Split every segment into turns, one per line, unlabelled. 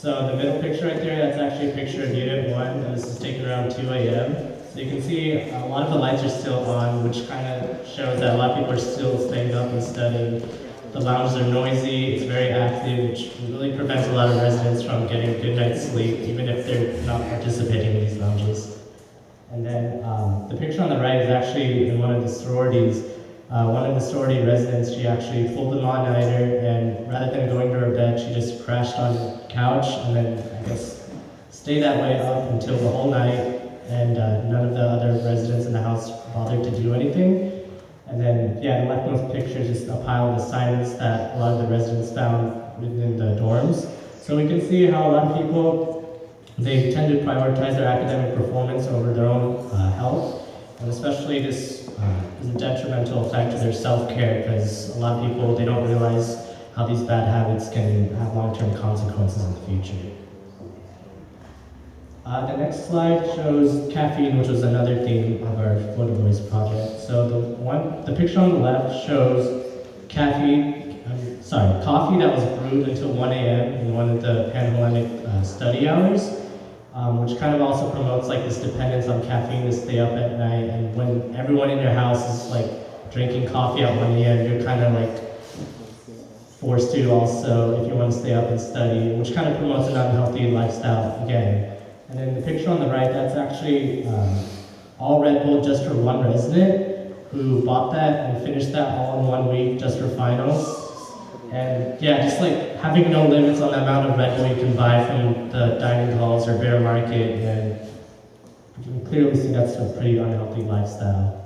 So the middle picture right there, that's actually a picture of Unit 1, and this is taken around 2 a.m. So you can see a lot of the lights are still on, which kind of shows that a lot of people are still staying up and studying. The lounges are noisy, it's very active, which really prevents a lot of residents from getting a good night's sleep, even if they're not participating in these lounges. And then the picture on the right is actually in one of the sororities. One of the sorority residents, she actually pulled an all-nighter, and rather than going to her bed, she just crashed on the couch and then, I guess, stayed that way up until the whole night, and none of the other residents in the house bothered to do anything. And then, yeah, the leftmost picture is just a pile of assignments that a lot of the residents found within the dorms. So we can see how a lot of people, they tend to prioritize their academic performance over their own health. And especially this is a detrimental effect to their self-care, because a lot of people, they don't realize how these bad habits can have long-term consequences in the future. The next slide shows caffeine, which was another theme of our Photo Voice project. So the picture on the left shows coffee that was brewed until 1 a.m. in one of the Panhellenic study hours, which kind of also promotes like this dependence on caffeine to stay up at night. And when everyone in your house is like drinking coffee at 1 a.m., you're kind of like forced to also, if you want to stay up and study, which kind of promotes an unhealthy lifestyle again. And then the picture on the right, that's actually all Red Bull just for one resident who bought that and finished that all in 1 week just for finals. And yeah, just like having no limits on the amount of Red Bull you can buy from the dining halls or bear market, and you can clearly see that's a pretty unhealthy lifestyle.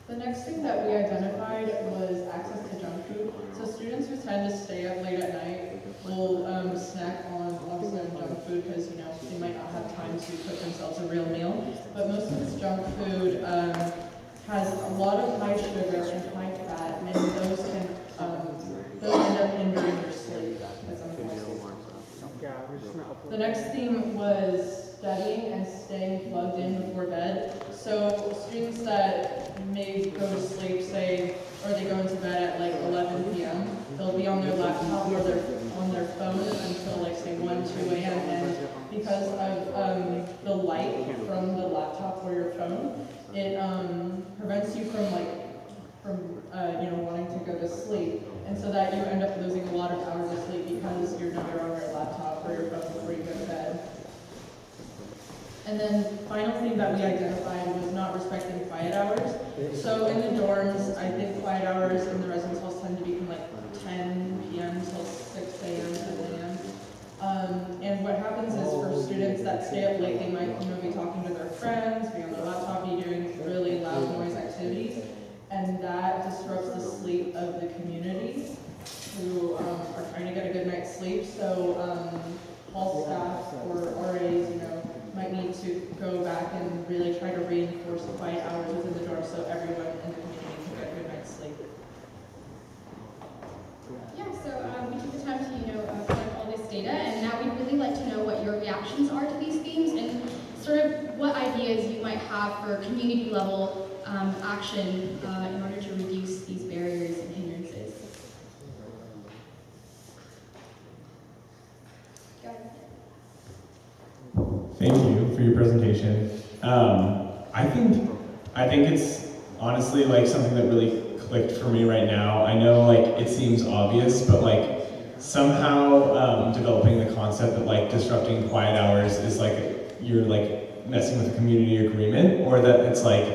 The next thing that we identified was access to junk food. So students who tend to stay up late at night will snack on lots of junk food because they might not have time to cook themselves a real meal. But most of this junk food has a lot of high sugar and high fat, and those can end up hindering your sleep. The next theme was studying and staying plugged in before bed. So students that may go to sleep, or they go into bed at like 11 p.m., they'll be on their laptop or on their phone until like say 1, 2 a.m. And because of the light from the laptop or your phone, it prevents you from wanting to go to sleep, and so that you end up losing a lot of hours of sleep because you're never on your laptop or your phone before you go to bed. And then final thing that we identified was not respecting quiet hours. So in the dorms, I think quiet hours in the residence halls tend to be from like 10 p.m. till 6 a.m., 7 a.m. And what happens is for students that stay up late, they might be talking to their friends, be on their laptop, be doing really loud noise activities, and that disrupts the sleep of the community who are trying to get a good night's sleep. So hall staff or RAs, might need to go back and really try to reinforce quiet hours within the dorm so everyone in the community can get a good night's sleep.
Yeah, so we took the time to collect all this data, and now we'd really like to know what your reactions are to these themes and sort of what ideas you might have for community level action in order to reduce these barriers and hindrances. Go ahead.
Thank you for your presentation. I think it's honestly like something that really clicked for me right now. I know like it seems obvious, but like somehow developing the concept that like disrupting quiet hours is like you're like messing with a community agreement, or that it's like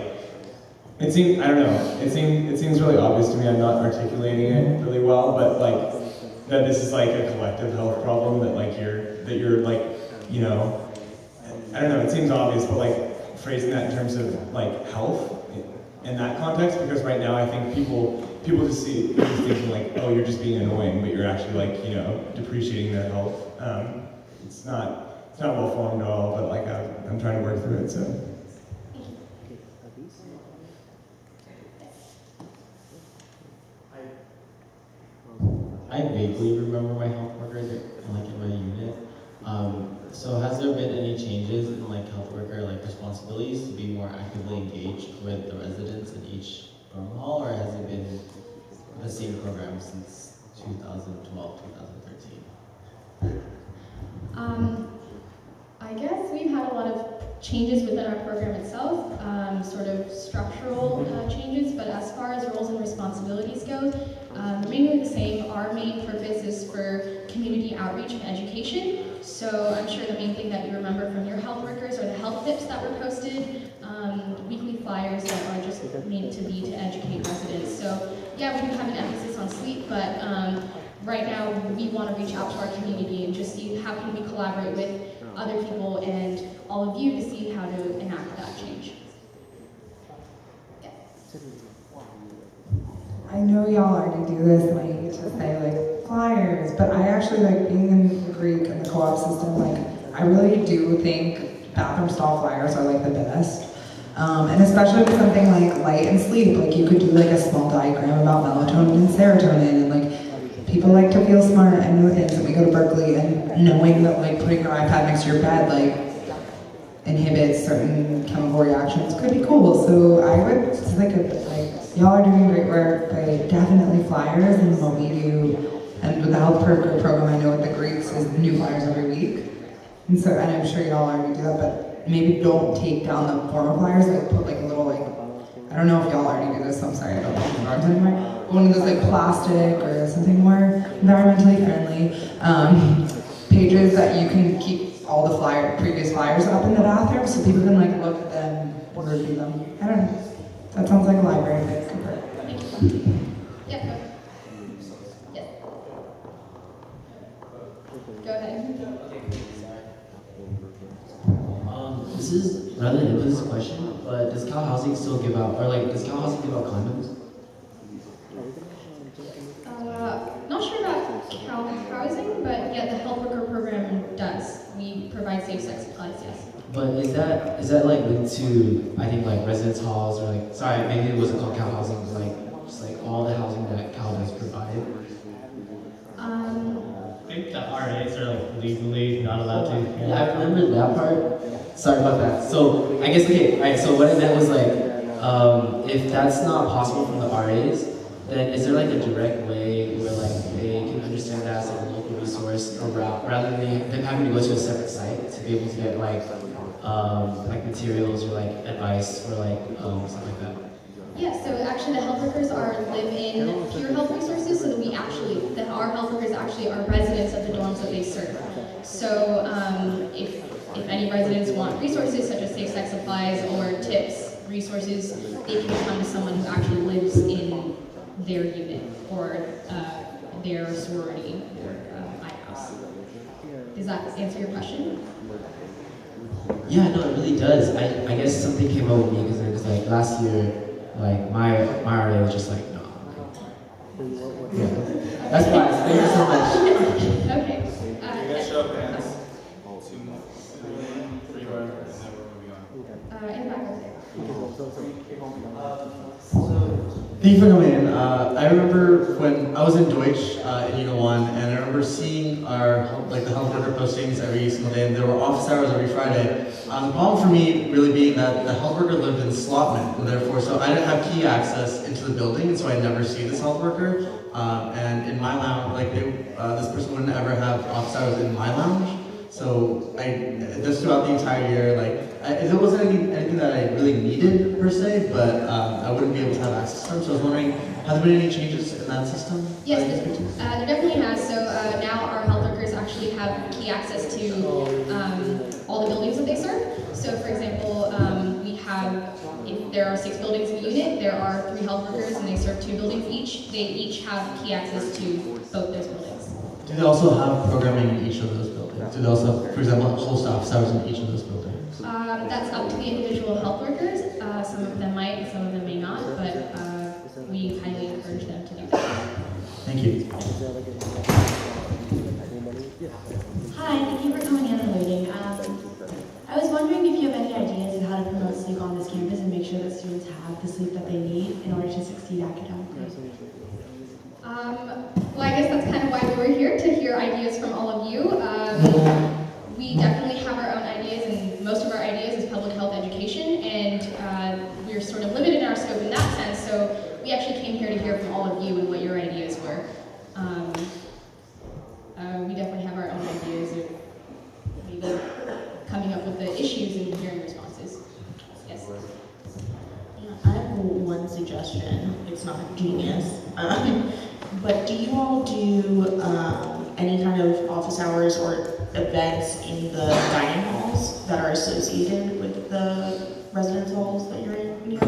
it seems it seems really obvious to me. I'm not articulating it really well, but like that this is like a collective health problem that like you're like I don't know, it seems obvious, but like phrasing that in terms of like health in that context, because right now I think people just see these thinking like, oh, you're just being annoying, but you're actually like, depreciating their health. It's not well formed at all, but like I'm trying to work through it, so.
I vaguely remember my health worker like in my unit. So has there been any changes in like health worker responsibilities to be more actively engaged with the residents in each dorm hall, or has it been the same program since 2012, 2013?
I guess we've had a lot of changes within our program itself, sort of structural changes, but as far as roles and responsibilities go, mainly the same. Our main purpose is for community outreach and education. So I'm sure the main thing that you remember from your health workers are the health tips that were posted, weekly flyers that are just meant to be to educate residents. So yeah, we do have an emphasis on sleep, but right now we want to reach out to our community and just see how can we collaborate with other people and all of you to see how to enact that change. Yeah.
I know y'all already do this, like, to say, like, flyers, but I actually, like, being in the Greek and the co-op system, like, I really do think bathroom stall flyers are, like, the best. And especially with something like light and sleep, like, you could do, like, a small diagram about melatonin and serotonin, and, like, people like to feel smart and know things, and we go to Berkeley, and knowing that, like, putting your iPad next to your bed, like, inhibits certain chemical reactions could be cool. So I would think of, like, y'all are doing great work, but definitely flyers and what we do. And with the health program, I know with the Greeks is new flyers every week. And so, and I'm sure y'all already do that, but maybe don't take down the former flyers, like put like a little like, I don't know if y'all already do this, so I'm sorry, I don't know if the norms anymore. But one of those like plastic or something more environmentally friendly pages that you can keep all the previous flyers up in the bathroom so people can like look at them or review them. I don't know. That sounds like a library fix.
Thank you. Yeah, go ahead. Yes. Go ahead.
This is rather an implicit question, but does Cal Housing still give out, or like, does Cal Housing give out condoms?
Not sure about Cal Housing, but yeah, the health worker program does. We provide safe sex supplies, yes.
But is that like linked to, I think, like residence halls, or like, sorry, maybe it wasn't called Cal Housing, but like just like all the housing that Cal does provide?
I think the RAs are like legally not allowed to.
Yeah, I remember that part. Sorry about that. So I guess, okay, alright, so what I meant was like, if that's not possible from the RAs, then is there like a direct way where like they can understand that as like a local resource or route, rather than them having to go to a separate site to be able to get like materials or like advice or like stuff like that?
Yeah, so actually the health workers live in peer health resources, so that our health workers actually are residents of the dorms that they serve. So if any residents want resources such as safe sex supplies or tips, resources, they can come to someone who actually lives in their unit or their sorority or iHouse. Does that answer your question?
Yeah, no, it really does. I guess something came up with me because like last year, like my RA was just like, no. Yeah. That's why. Thank you so much.
Okay.
You guys show up hands. 2 more, 3 more, and then we're moving on.
In the back over there.
Thank you for coming in. I remember when I was in Deutsch in Unit 1, and I remember seeing the health worker postings every single day, and there were office hours every Friday. The problem for me really being that the health worker lived in Slotman, and therefore, so I didn't have key access into the building, and so I never see this health worker. And in my lounge, this person wouldn't ever have office hours in my lounge. So just throughout the entire year, there wasn't anything that I really needed per se, but I wouldn't be able to have access to them. So I was wondering, have there been any changes in that system?
Yes, there definitely has. So now our health workers actually have key access to all the buildings that they serve. So for example, if there are 6 buildings in the unit, there are 3 health workers and they serve 2 buildings each. They each have key access to both those buildings.
Do they also have programming in each of those buildings? Do they also, for example, host office hours in each of those buildings?
That's up to the individual health workers. Some of them might, some of them may not, but we highly encourage them to do that.
Thank you.
Hi, thank you for coming in and waiting. I was wondering if you have any ideas on how to promote sleep on this campus and make sure that students have the sleep that they need in order to succeed academically.
Well, I guess that's kind of why we were here, to hear ideas from all of you. We definitely have our own ideas, and most of our ideas is public health education, and we're sort of limited in our scope in that sense, so we actually came here to hear from all of you and what your ideas were.
genius. But do you all do any kind of office hours or events in the dining halls that are associated with the residence halls that you're in?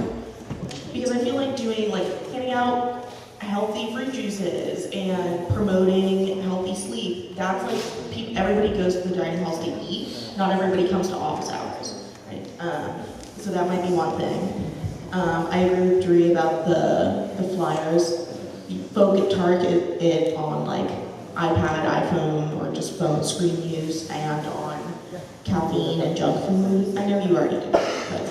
Because I feel like doing, like, handing out healthy fruit juices and promoting healthy sleep, that's like, everybody goes to the dining halls to eat. Not everybody comes to office hours, right? So that might be one thing. I agree with Dree about the flyers. Target it on like iPad, iPhone, or just phone screen use, and on caffeine and junk food. I know you already did that, but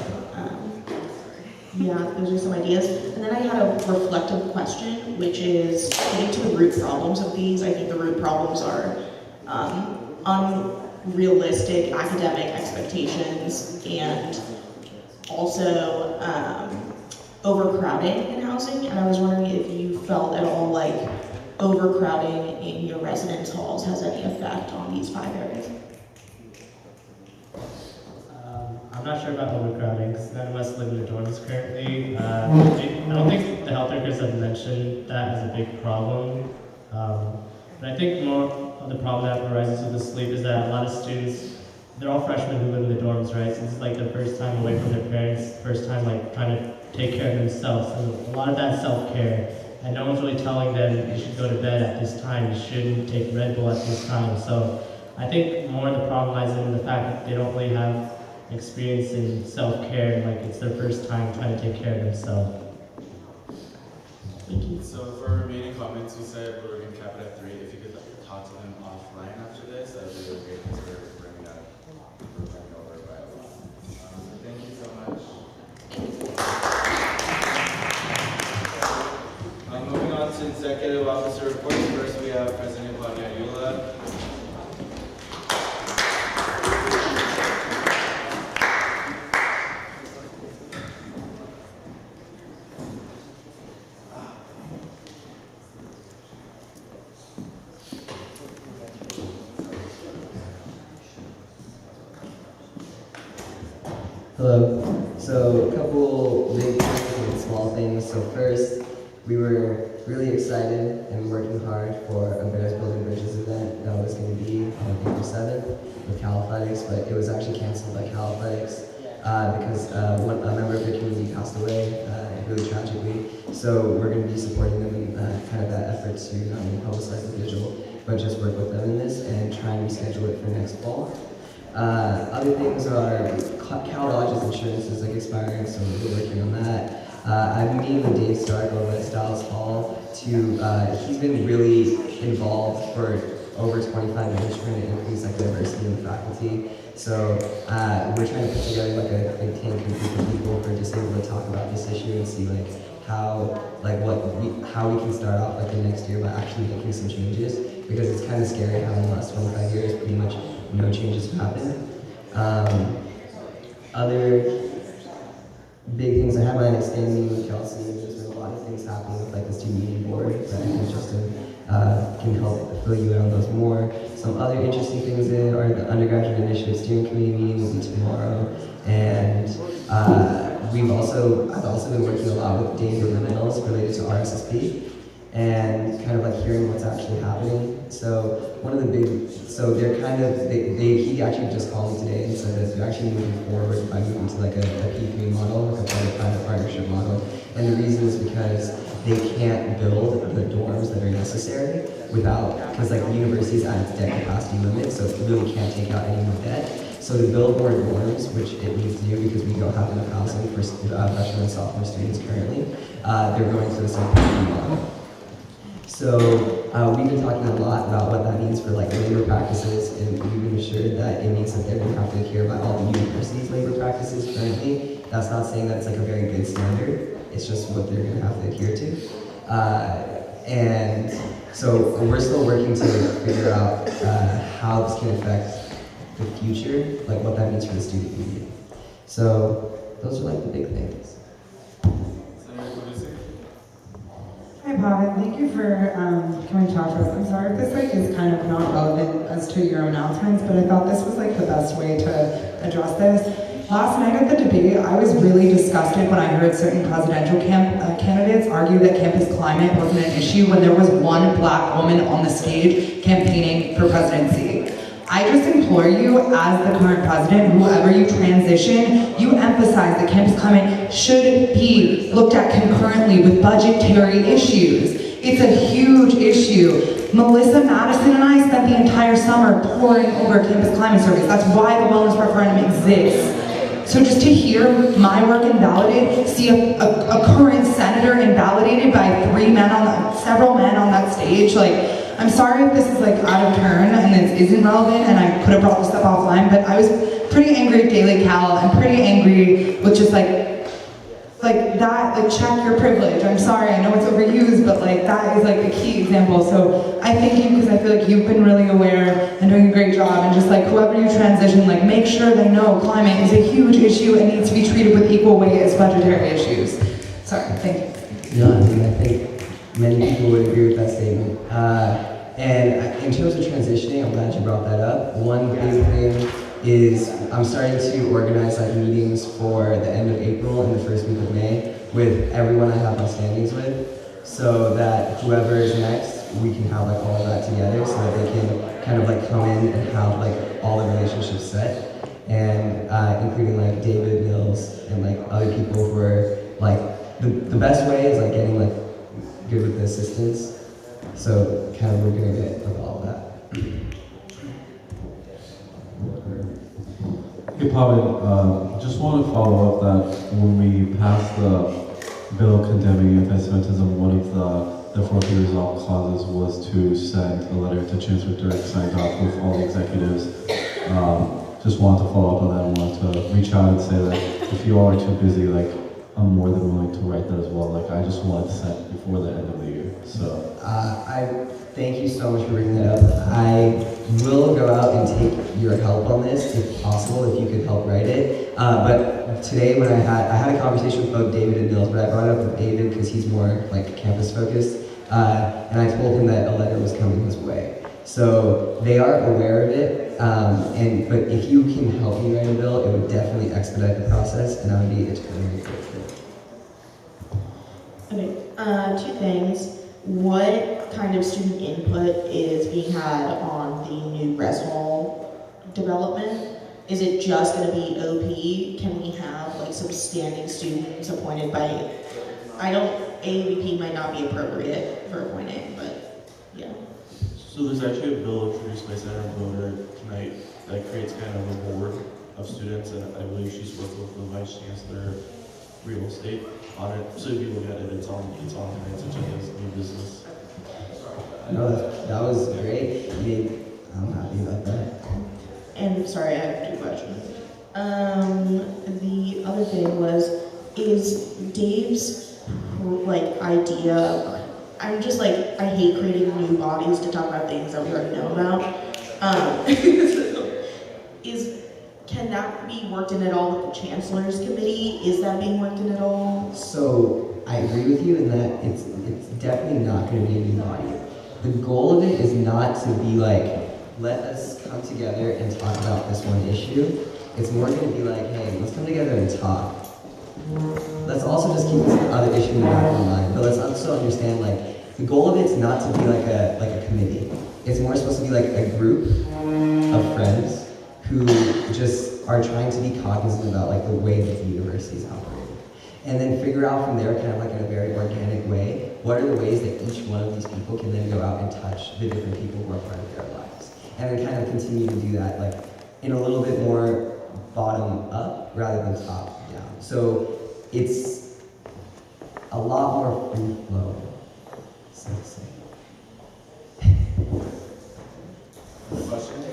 yeah, those are some ideas. And then I had a reflective question, which is getting to the root problems of these. I think the root problems are unrealistic academic expectations, and also overcrowding in housing. And I was wondering if you felt at all like overcrowding in your residence halls has any effect on these 5 areas.
I'm not sure about overcrowding because none of us live in the dorms currently. I don't think the health workers have mentioned that as a big problem. But I think more of the problem that arises with the sleep is that a lot of students, they're all freshmen who live in the dorms, right? So this is like their first time away from their parents, first time like trying to take care of themselves. And a lot of that self-care. And no one's really telling them you should go to bed at this time, you shouldn't take Red Bull at this time. So I think more of the problem lies in the fact that they don't really have experience in self-care, like it's their first time trying to take care of themselves.
Thank you.
So for remaining comments, we said we were going to cap it at 3. If you could talk to them offline after this, that would be really great because we're bringing that improvement over by a lot. Thank you so much. Moving on to executive officer reports. First, we have President Claudia Ayula.
Hello. So a couple big things and small things. So first, we were really excited and working hard for a Bears Building Bridges event that was going to be on April 7th with Cal Athletics, but it was actually canceled by Cal Athletics because a member of the community passed away really tragically. So we're going to be supporting them in kind of that effort to not only publicize the visual, but just work with them in this and try and reschedule it for next fall. Other things are Cal Lodge's insurance is like expiring, so we're working on that. I'm meeting with Dave Stark over at Styles Hall he's been really involved for over 25 years trying to increase like diversity in the faculty. So we're trying to put together like a think tank group of people who are just able to talk about this issue and see like how we can start off like the next year by actually making some changes, because it's kind of scary how in the last 25 years pretty much no changes have happened. Other big things, I had my next meeting with Kelsey, and there's been a lot of things happening with like the student meeting board that I think Justin can help fill you in on those more. Some other interesting things are the undergraduate initiative steering committee meeting will be tomorrow, and I've also been working a lot with Dave Mills related to RSSP and kind of like hearing what's actually happening. So he actually just called me today and said that they're actually moving forward by moving to like a P3 model, like a public-private partnership model. And the reason is because they can't build the dorms that are necessary because like the university is at its debt capacity limit, so it really can't take out any more debt. So to build more dorms, which it needs to do because we don't have enough housing for freshman and sophomore students currently, they're going to the P3 model. So we've been talking a lot about what that means for like labor practices, and we've been assured that it means that they're going to have to adhere by all the universities' labor practices currently. That's not saying that it's like a very good standard. It's just what they're going to have to adhere to. And so we're still working to figure out how this can affect the future, like what that means for the student community. So those are like the big things.
Senator Kulisik.
Hi, Pavan, thank you for coming to talk to us. I'm sorry if this is kind of not relevant as to your announcements, but I thought this was the best way to address this. Last night at the debate, I was really disgusted when I heard certain presidential candidates argue that campus climate wasn't an issue when there was one black woman on the stage campaigning for presidency. I just implore you, as the current president, whoever you transition, you emphasize that campus climate should be looked at concurrently with budgetary issues. It's a huge issue. Melissa Madison and I spent the entire summer poring over campus climate surveys. That's why the wellness referendum exists. So just to hear my work invalidated, see a current senator invalidated by several men on that stage, I'm sorry if this is out of turn and this isn't relevant and I could have brought this up offline, but I was pretty angry at Daily Cal and pretty angry with just check your privilege. I'm sorry, I know it's overused, but that is a key example. So I thank you because I feel you've been really aware and doing a great job, and just whoever you transition, make sure they know climate is a huge issue and needs to be treated with equal weight as budgetary issues. Sorry, thank you.
No, I mean, I think many people would agree with that statement. In terms of transitioning, I'm glad you brought that up. One big thing is I'm starting to organize meetings for the end of April and the first week of May with everyone I have my standings with, so that whoever is next, we can have all of that together, so that they can kind of come in and have all the relationships set, and including David Mills and other people who are the best way is getting good with the assistants. So kind of we're gonna get all of that.
Hey Pavan, just want to follow up that when we passed the bill condemning anti-Semitism, one of the therefore be resolved clauses was to send a letter to Chancellor Dirk signed off with all the executives. Just wanted to follow up on that and wanted to reach out and say that if you all are too busy, I'm more than willing to write that as well. I just wanted to send before the end of the year. So
I thank you so much for bringing that up. I will go out and take your help on this if possible, if you could help write it. But today when I had a conversation with both David and Mills, but I brought it up with David because he's more campus focused, and I told him that a letter was coming his way. So they are aware of it, but if you can help me write a bill, it would definitely expedite the process, and I would be eternally grateful.
Okay, two things. What kind of student input is being had on the new res hall development? Is it just going to be OP? Can we have some standing students appointed by, AAVP might not be appropriate for appointing, but yeah.
So there's actually a bill introduced by Senator Voter tonight that creates kind of a board of students, and I believe she's working with the Vice Chancellor real estate on it. So if you look at it, it's on tonight's agenda as new business.
No, that was great. I'm happy about that.
And sorry, I have two questions. The other thing is Dave's idea. I'm just I hate creating new bodies to talk about things that we already know about. Can that be worked in at all with the Chancellor's Committee? Is that being worked in at all?
So I agree with you in that it's definitely not going to be a new body. The goal of it is not to be let us come together and talk about this one issue. It's more going to be hey, let's come together and talk. Let's also just keep this other issue in the back of our mind, but let's also understand the goal of it's not to be a committee. It's more supposed to be a group of friends who just are trying to be cognizant about the way that the university is operating. And then figure out from there kind of in a very organic way, what are the ways that each one of these people can then go out and touch the different people who are part of their lives. And then kind of continue to do that in a little bit more bottom up rather than top down. So it's a lot more free flow, so to say.
Questions?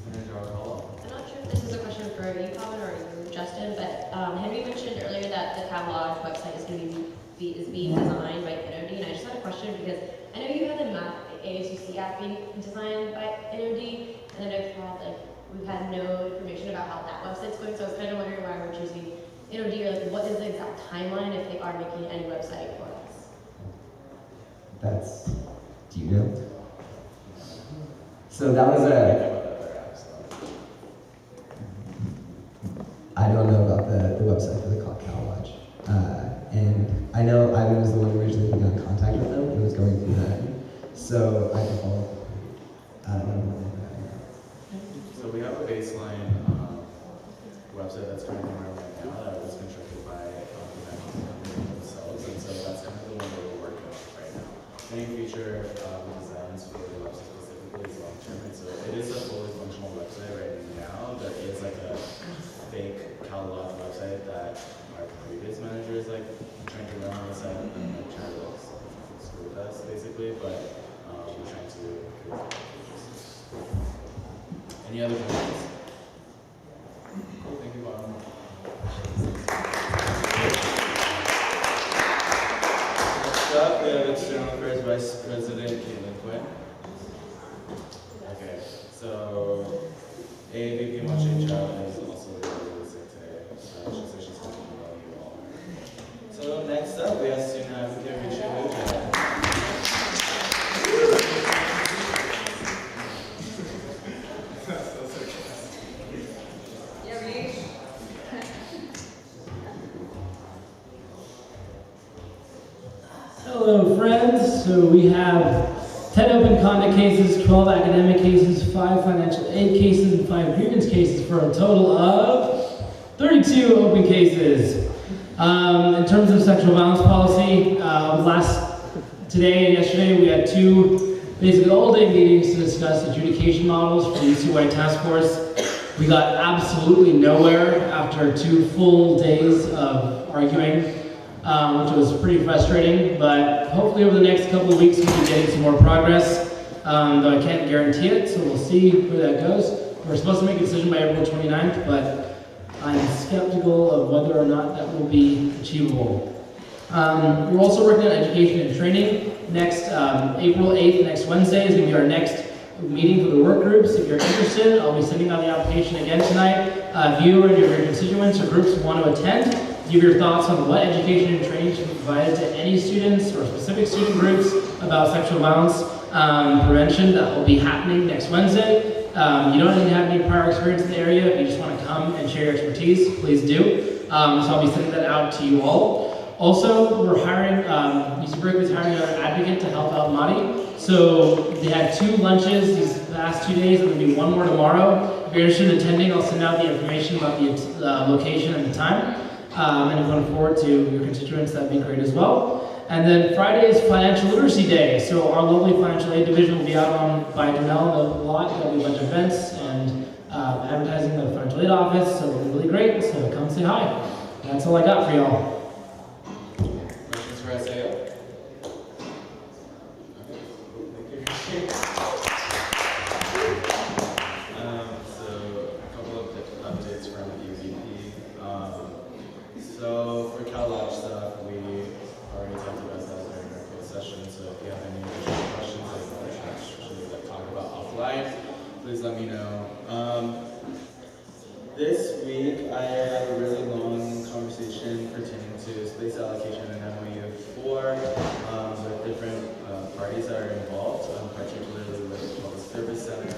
I'm not sure if this is a question for you, Colin, or you, Justin, but Henry mentioned earlier that the catalog website is going to is being designed by NOD, and I just had a question because I know you had the map ASUC app being designed by NOD, and then we've had no information about how that website's going, so I was kind of wondering why we're choosing NOD, or what is the exact timeline if they are making any website for us?
That's, do you know? So that was I don't know about the website for the Cal Lodge. And I know Ivan was the one originally who got in contact with them and was going through that. So I can follow.
So we have a baseline website that's currently around right now that was constructed by themselves, and so that's kind of the one that we're working on right now. Any future designs for the website specifically is long term, and so it is a fully functional website right now. There is like a fake Cal Lodge website that our previous manager is like trying to run on the side and then like trying to screw with us basically, but we're trying to any other questions? Cool, thank you, Bob. Next up, we have External Affairs Vice President Caitlin Quinn. Okay, so AVP Machi Chow is also really sick today. She said she's talking about you all. So next up, we have Student Advocate Richard Lujan.
Hello, friends. So we have 10 open conduct cases, 12 academic cases, 5 financial aid cases, and 5 grievance cases for a total of 32 open cases. In terms of sexual violence policy, today and yesterday we had 2 basically all-day meetings to discuss adjudication models for the UC-wide task force. We got absolutely nowhere after 2 full days of arguing, which was pretty frustrating, but hopefully over the next couple of weeks we'll be getting some more progress, though I can't guarantee it, so we'll see where that goes. We're supposed to make a decision by April 29th, but I'm skeptical of whether or not that will be achievable. We're also working on education and training. Next, April 8th, next Wednesday, is going to be our next meeting for the work groups. If you're interested, I'll be sending out the application again tonight. If you or your constituents or groups want to attend, give your thoughts on what education and training should be provided to any students or specific student groups about sexual violence prevention. That will be happening next Wednesday. You don't need to have any prior experience in the area. If you just want to come and share your expertise, please do. So I'll be sending that out to you all. Also, we're hiring, UC Berkeley is hiring another advocate to help out Madi. So they had 2 lunches these past 2 days, and there'll be 1 more tomorrow. If you're interested in attending, I'll send out the information about the location and the time. And I'm going forward to your constituents, that'd be great as well. And then Friday is Financial Literacy Day. So our lovely financial aid division will be out by Donnell, the lot. There'll be a bunch of events and advertising the financial aid office. So it'll be really great. So come say hi. That's all I got for y'all.
Questions for SAO? So a couple of updates from EVP. So for Cal Lodge stuff, we already talked about that during our closed session. So if you have any additional questions that you want to actually talk about offline, please let me know. This week I had a really long conversation pertaining to space allocation and MOU for the different parties that are involved, particularly with the Public Service Center,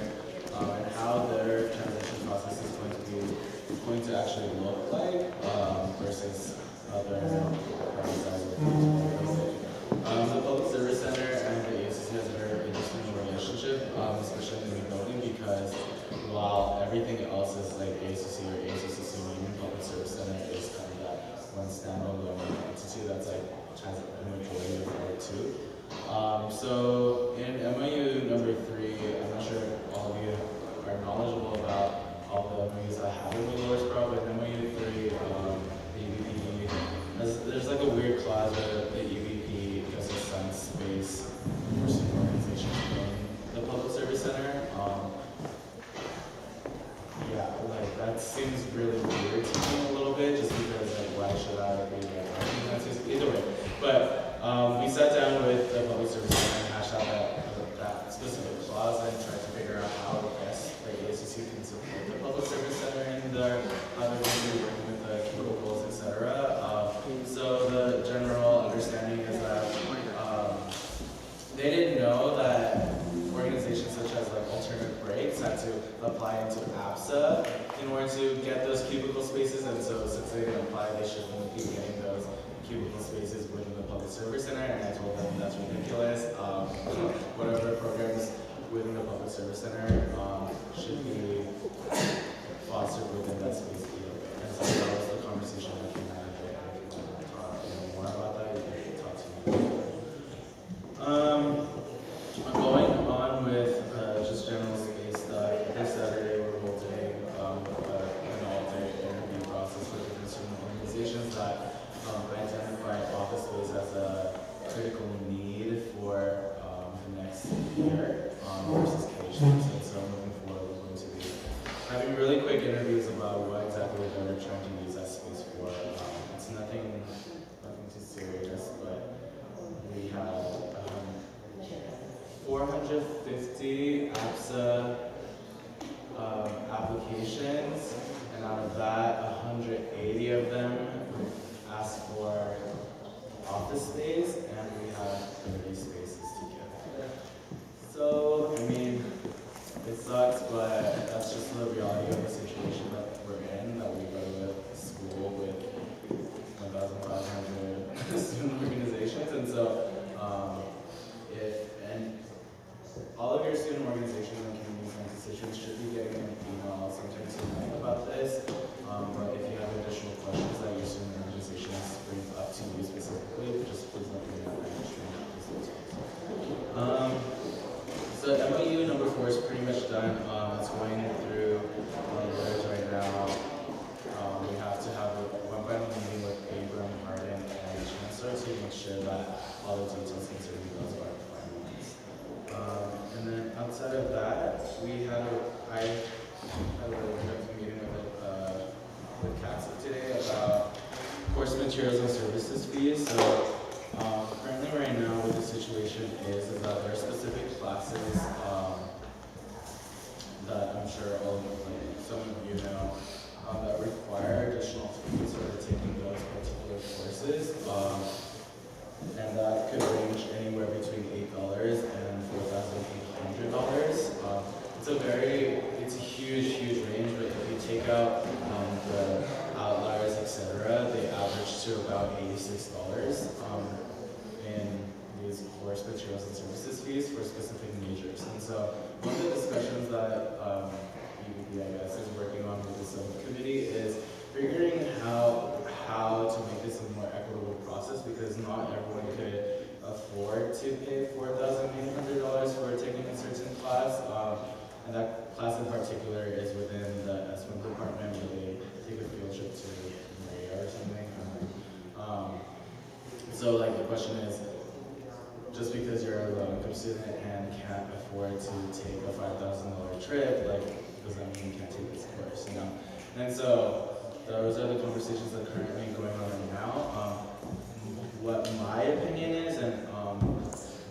and how their transition process is going to actually look like versus other parties that are the Public Service Center and the ASUC has a very interesting relationship, especially in the building, because while everything else is like ASUC or ASUC Union, Public Service Center is kind of that one standalone entity that's like has a majority of power too. So in MOU number 3, I'm not sure if all of you are knowledgeable about all the MOUs I have in the Lower Sprout, but in MOU 3, the EVP, there's like a weird clause where the EVP does assign space for student organizations in the Public Service Center. Yeah, like that seems really weird to me a little bit, just because like why should I be like either way. But we sat down with the Public Service Center and hashed out that specific clause and tried to figure out how best the ASUC can support the Public Service Center and how they're going to be working with the cubicles, etc. So the general understanding is that
apply into APSA in order to get those cubicle spaces, and so since they didn't apply, they shouldn't be getting those cubicle spaces within the public service center, and I told them that's ridiculous. Whatever programs within the public service center should be fostered within that space. And so that was the conversation that came out of it. If you want to talk more about that, you can talk to me. I'm going on with just general space stuff. This Saturday we're holding an all-day interview process for different student organizations that identify office space as a critical need for the next year versus K-shapes. And so moving forward, we're going to be having really quick interviews about what exactly they're trying to use that space for. It's nothing too serious, but we have 450 APSA applications, and out of that, 180 of them asked for office space, and we have 30 spaces to give. So, I mean, it sucks, but that's just the reality of the situation that we're in, that we go to school with 1,500 student organizations, and so and all of your student organizations and communities and constituents should be getting an email sometime tonight about this. But if you have additional questions that your student organizations bring up to you specifically, just please let me know. So MOU number 4 is pretty much done. It's going through letters right now. We have to have one final meeting with Abram, Harden, and Chancellor to make sure that all the details concerning those are finalized. And then outside of that, I had a productive meeting with CASA today about course materials and services fees. So currently right now what the situation is that there are specific classes that I'm sure some of you know that require additional fees for taking those particular courses. And that could range anywhere between $8 and $4,800. It's a huge range, but if you take out the outliers, etc., they average to about $86 in these course materials and services fees for specific majors. And so one of the discussions that EVP, I guess, is working on with the subcommittee is figuring how to make this a more equitable process, because not everyone could afford to pay $4,800 for taking a certain class. And that class in particular is within the S1 department, where they take a field trip to Maria or something. So the question is, just because you're a low-income student and can't afford to take a $5,000 trip, does that mean you can't take this course, And so those are the conversations that are currently going on right now. What my opinion is, and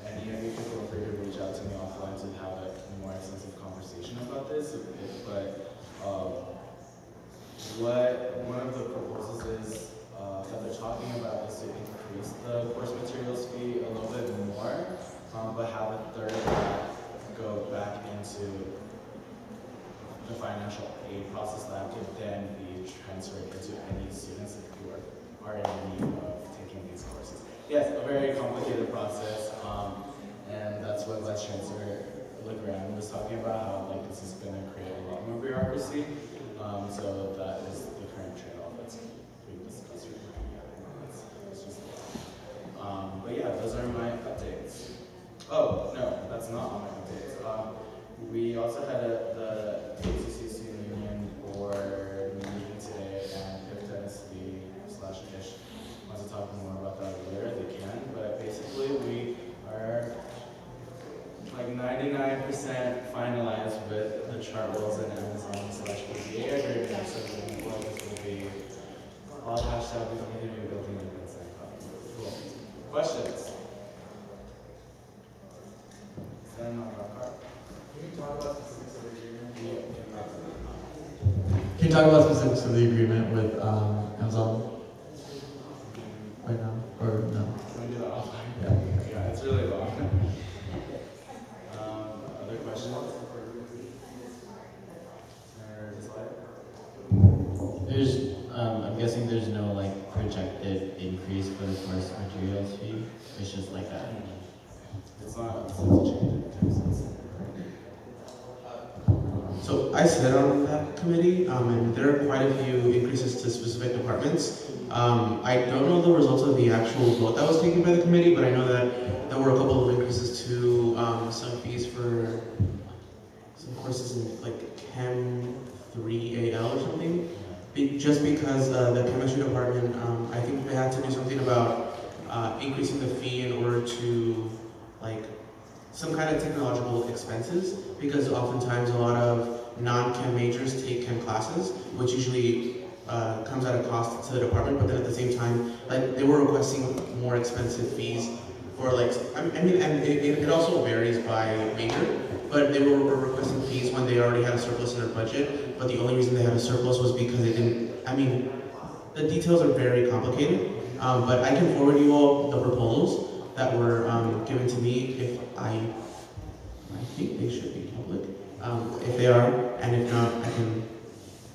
any of you can feel free to reach out to me offline to have a more extensive conversation about this. But what one of the proposals is that they're talking about is to increase the course materials fee a little bit more, but have a third of that go back into the financial aid process that could then be transferred into any students who are in need of taking these courses. Yes, a very complicated process, and that's what Vice Chancellor LeGrand was talking about, how this is going to create a lot more bureaucracy. So that is the current trade-off that's being discussed right now. It's just a lot. But yeah, those are my updates. Oh, no, that's not all my updates. We also had the ASUC Student Union Board meeting today, and if Dennis Lee/Ish wants to talk more about that later, they can. But basically, we are 99% finalized with the Chartwells and Amazon/PPA agreement. So moving forward, this will be all hashed out between the new building and the same. Cool. Questions? Can you talk about specifics of the agreement?
Can you talk about specifics of the agreement with Amazon right now, or no?
Can we do that offline? Yeah, it's really long. Other questions?
I'm guessing there's no like projected increase for the course materials fee. It's just like that.
It's not a change in terms.
So I sit on that committee, and there are quite a few increases to specific departments. I don't know the results of the actual vote that was taken by the committee, but I know that there were a couple of increases to some fees for some courses in like Chem 3AL or something. Just because the chemistry department, I think they had to do something about increasing the fee in order to like some kind of technological expenses, because oftentimes a lot of non-chem majors take chem classes, which usually comes at a cost to the department, but then at the same time, like they were requesting more expensive fees for like, I mean, and it also varies by major, but they were requesting fees when they already had a surplus in their budget, but the only reason they had a surplus was because they didn't, I mean, the details are very complicated, but I can forward you all the proposals that were given to me. If I think they should be public. If they are, and if not, I can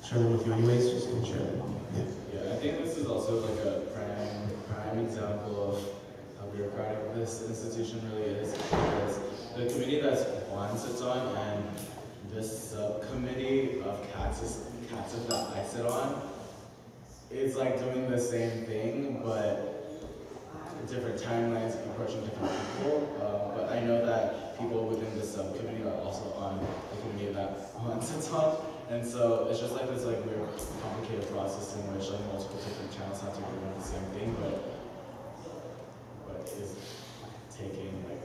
share them with you anyways, just gonna share them.
Yeah, I think this is also like a prime example of how bureaucratic this institution really is, because the committee that Juan sits on and this subcommittee of CATSIS that I sit on, it's like doing the same thing, but different timelines, approaching different people. But I know that people within this subcommittee are also on the committee that Juan sits on. And so it's just like this like weird complicated process in which like multiple different channels have to agree on the same thing, but is taking like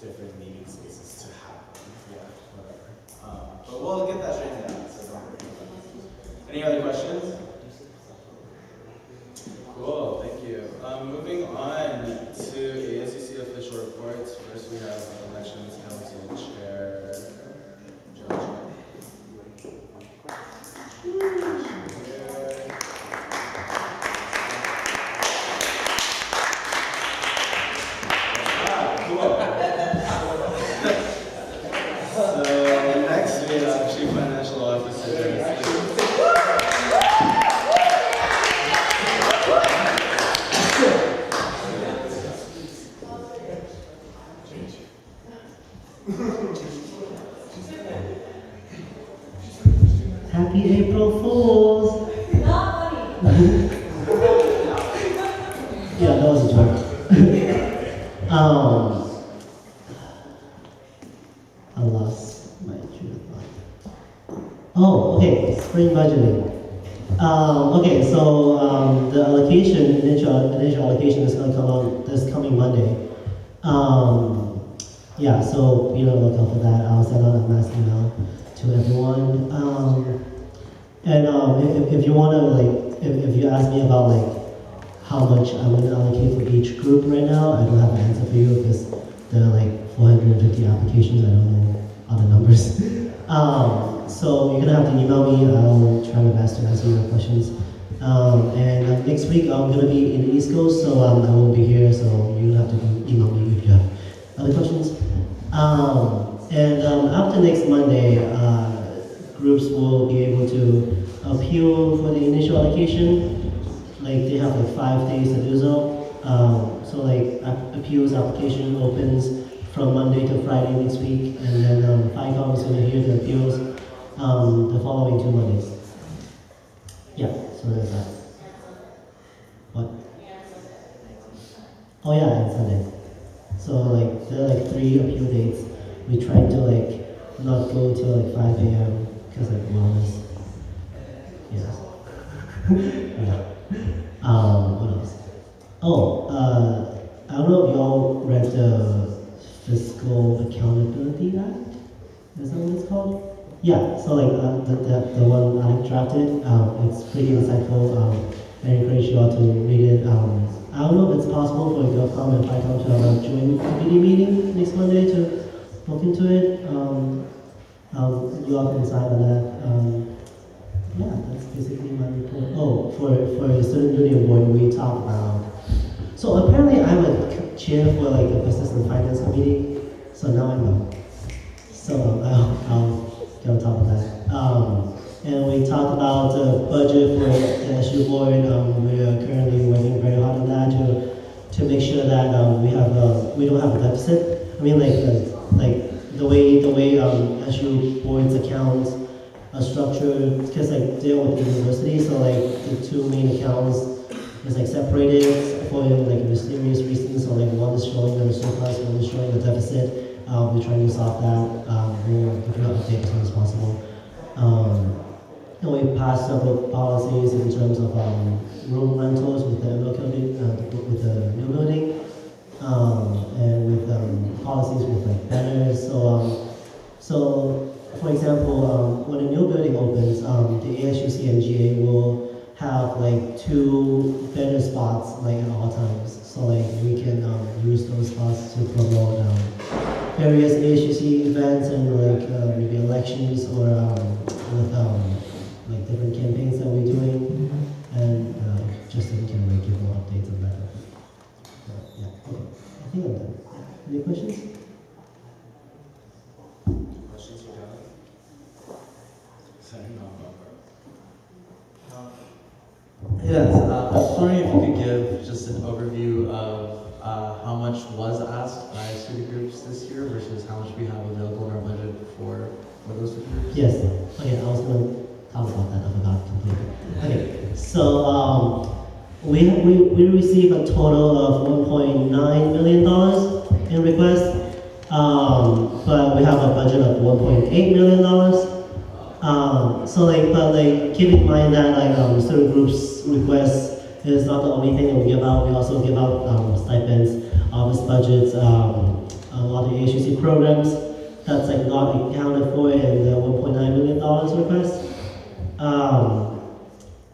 different meeting spaces to happen. Yeah, whatever. But we'll get that straightened out, so don't worry. Any other questions? Cool, thank you. Moving on to ASUC official reports. First we have elections council chair, Joe. So next we have Chief Financial Officer.
Happy April Fools! Not funny! Yeah, that was a joke. I lost my train of thought. Oh, okay, spring budgeting. Okay, so the allocation, initial allocation is going to come out this coming Monday. Yeah, so be on the lookout for that. I'll send out a mass email to everyone. If you want to, like, if you ask me about, like, how much I'm going to allocate for each group right now, I don't have an answer for you because there are, like, 450 applications. I don't know all the numbers. So you're going to have to email me. I'll try my best to answer your questions. Next week, I'm going to be in the East Coast, so I won't be here, so you'll have to email me if you have other questions. After next Monday, groups will be able to appeal for the initial allocation. Like they have like 5 days to do so. So like appeals application opens from Monday to Friday next week, and then FICOM is going to hear the appeals the following 2 Mondays. Yeah, so there's that. What? Oh yeah, and Sunday. So like there are like 3 appeal dates. We tried to like not go till like 5 a.m. because like wellness. Yes. Yeah. What else? Oh, I don't know if y'all read the Fiscal Accountability Act. Is that what it's called? Yeah. So like the one I drafted, it's pretty insightful. I encourage you all to read it. I don't know if it's possible for GovCom and FICOM to have a joint committee meeting next Monday to look into it. You all can decide on that. Yeah, that's basically my report. Oh, for the Student Union Board, we talked about. So apparently I'm a chair for like the Business and Finance Committee, so now I know. So I'll get on top of that. And we talked about the budget for the SU board. We are currently working very hard on that to make sure that we don't have a deficit. I mean, like the way SU board's accounts are structured, because like they're with the university, so like the two main accounts is like separated for like mysterious reasons. So like one is showing the surplus, one is showing the deficit. We're trying to solve that. We'll give you an update as soon as possible. And we passed several policies in terms of room rentals with the new building, and with policies with like banners. So for example, when a new building opens, the ASUC and GA will have like 2 banner spots like at all times. So like we can use those spots to promote various ASUC events and like maybe elections or with like different campaigns that we're doing, and just so we can like give more updates on that. Yeah, okay. I think I'm done. Any questions?
Questions for Kevin? Setting off.
Yes, I was wondering if you could give just an overview of how much was asked by student groups this year versus how much we have available in our budget for those student groups?
Yes. Okay, I was going to talk about that. I forgot completely. Okay, so we received a total of $1.9 million in requests, but we have a budget of $1.8 million. But keep in mind that student groups requests is not the only thing that we give out. We also give out stipends, office budgets, all the ASUC programs that's like not accounted for in the $1.9 million request.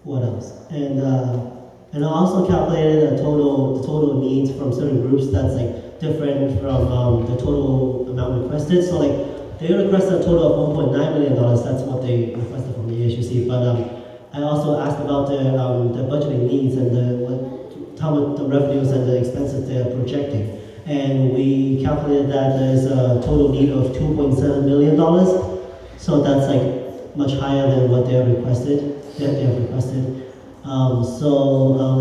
What else? And I also calculated the total needs from certain groups that's like different from the total amount requested. So like they requested a total of $1.9 million. That's what they requested from the ASUC. But I also asked about the budgeting needs and how much the revenues and the expenses they are projecting. And we calculated that there's a total need of $2.7 million. So that's like much higher than what they have requested.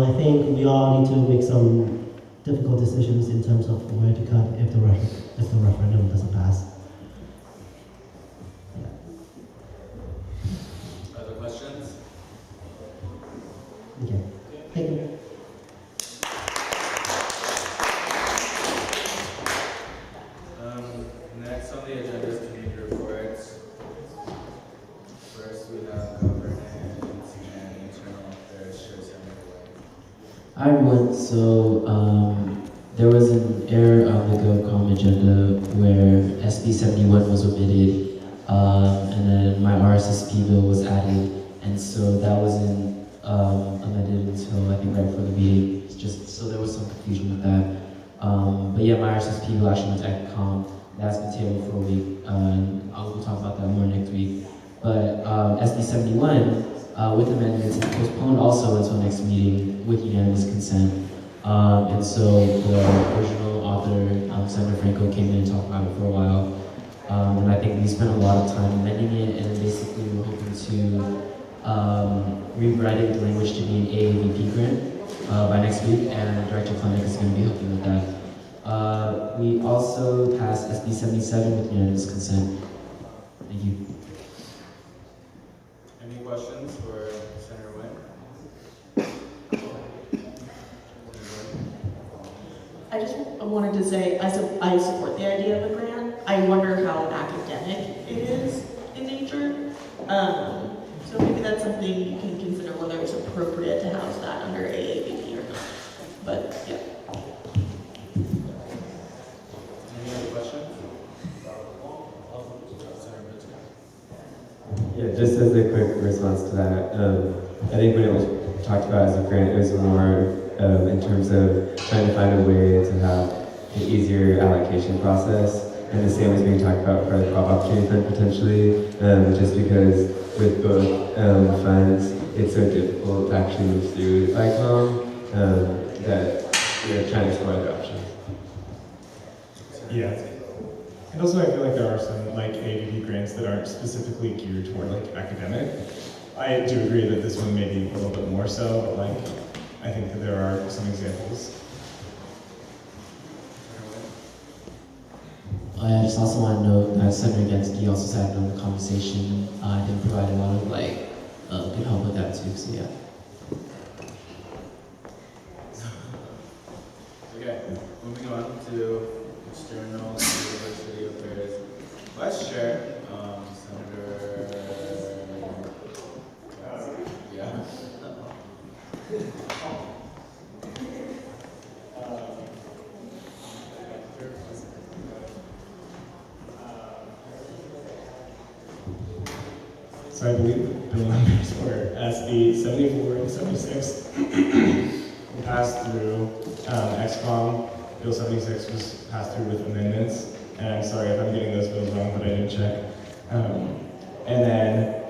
I think we all need to make some difficult decisions in terms of where to cut if the referendum doesn't pass.
Other questions?
Okay. Thank you.
Next on the agenda is community reports. First we have governance and internal affairs.
Hi everyone. So there was an error on the GovCom agenda where SB 71 was omitted, and then my RSSP bill was added, and so that wasn't amended until I think right before the meeting. It's just so there was some confusion with that. But yeah, my RSSP bill actually went to ECOM. That's been tabled for a week, and we'll talk about that more next week. But SB 71 with amendments is postponed also until next meeting with unanimous consent. And so the original author, Senator Franco, came in and talked about it for a while. And I think we spent a lot of time amending it, and basically we're hoping to rewrite it with language to be an AAVP grant by next week, and Director Klimek is going to be helping with that. We also passed SB 77 with unanimous consent. Thank you.
Any questions for Senator Wynn?
I just wanted to say, I support the idea of a grant. I wonder how academic it is in nature. So maybe that's something you can consider whether it's appropriate to house that under AAVP or not. But yeah.
Any other questions?
Yeah, just as a quick response to that, I think when it was talked about as a grant, it was more in terms of trying to find a way to have an easier allocation process, and the same was being talked about for the Crop Opportunity Fund potentially, just because with both funds, it's so difficult to actually move through ICOM that we're trying to explore other options.
Yeah. And also I feel like there are some like AAVP grants that aren't specifically geared toward like academic. I do agree that this one may be a little bit more so, but like, I think that there are some examples.
I just also want to note that Center Against Gay also sat in on the conversation. Did provide a lot of good help with that too. So yeah.
Okay, moving on to external and university affairs. Vice Chair, Senator. Yeah.
So I believe bill numbers were SB 74 and 76 were passed through. XCOM, Bill 76 was passed through with amendments. And I'm sorry if I'm getting those bills wrong, but I didn't check. And then,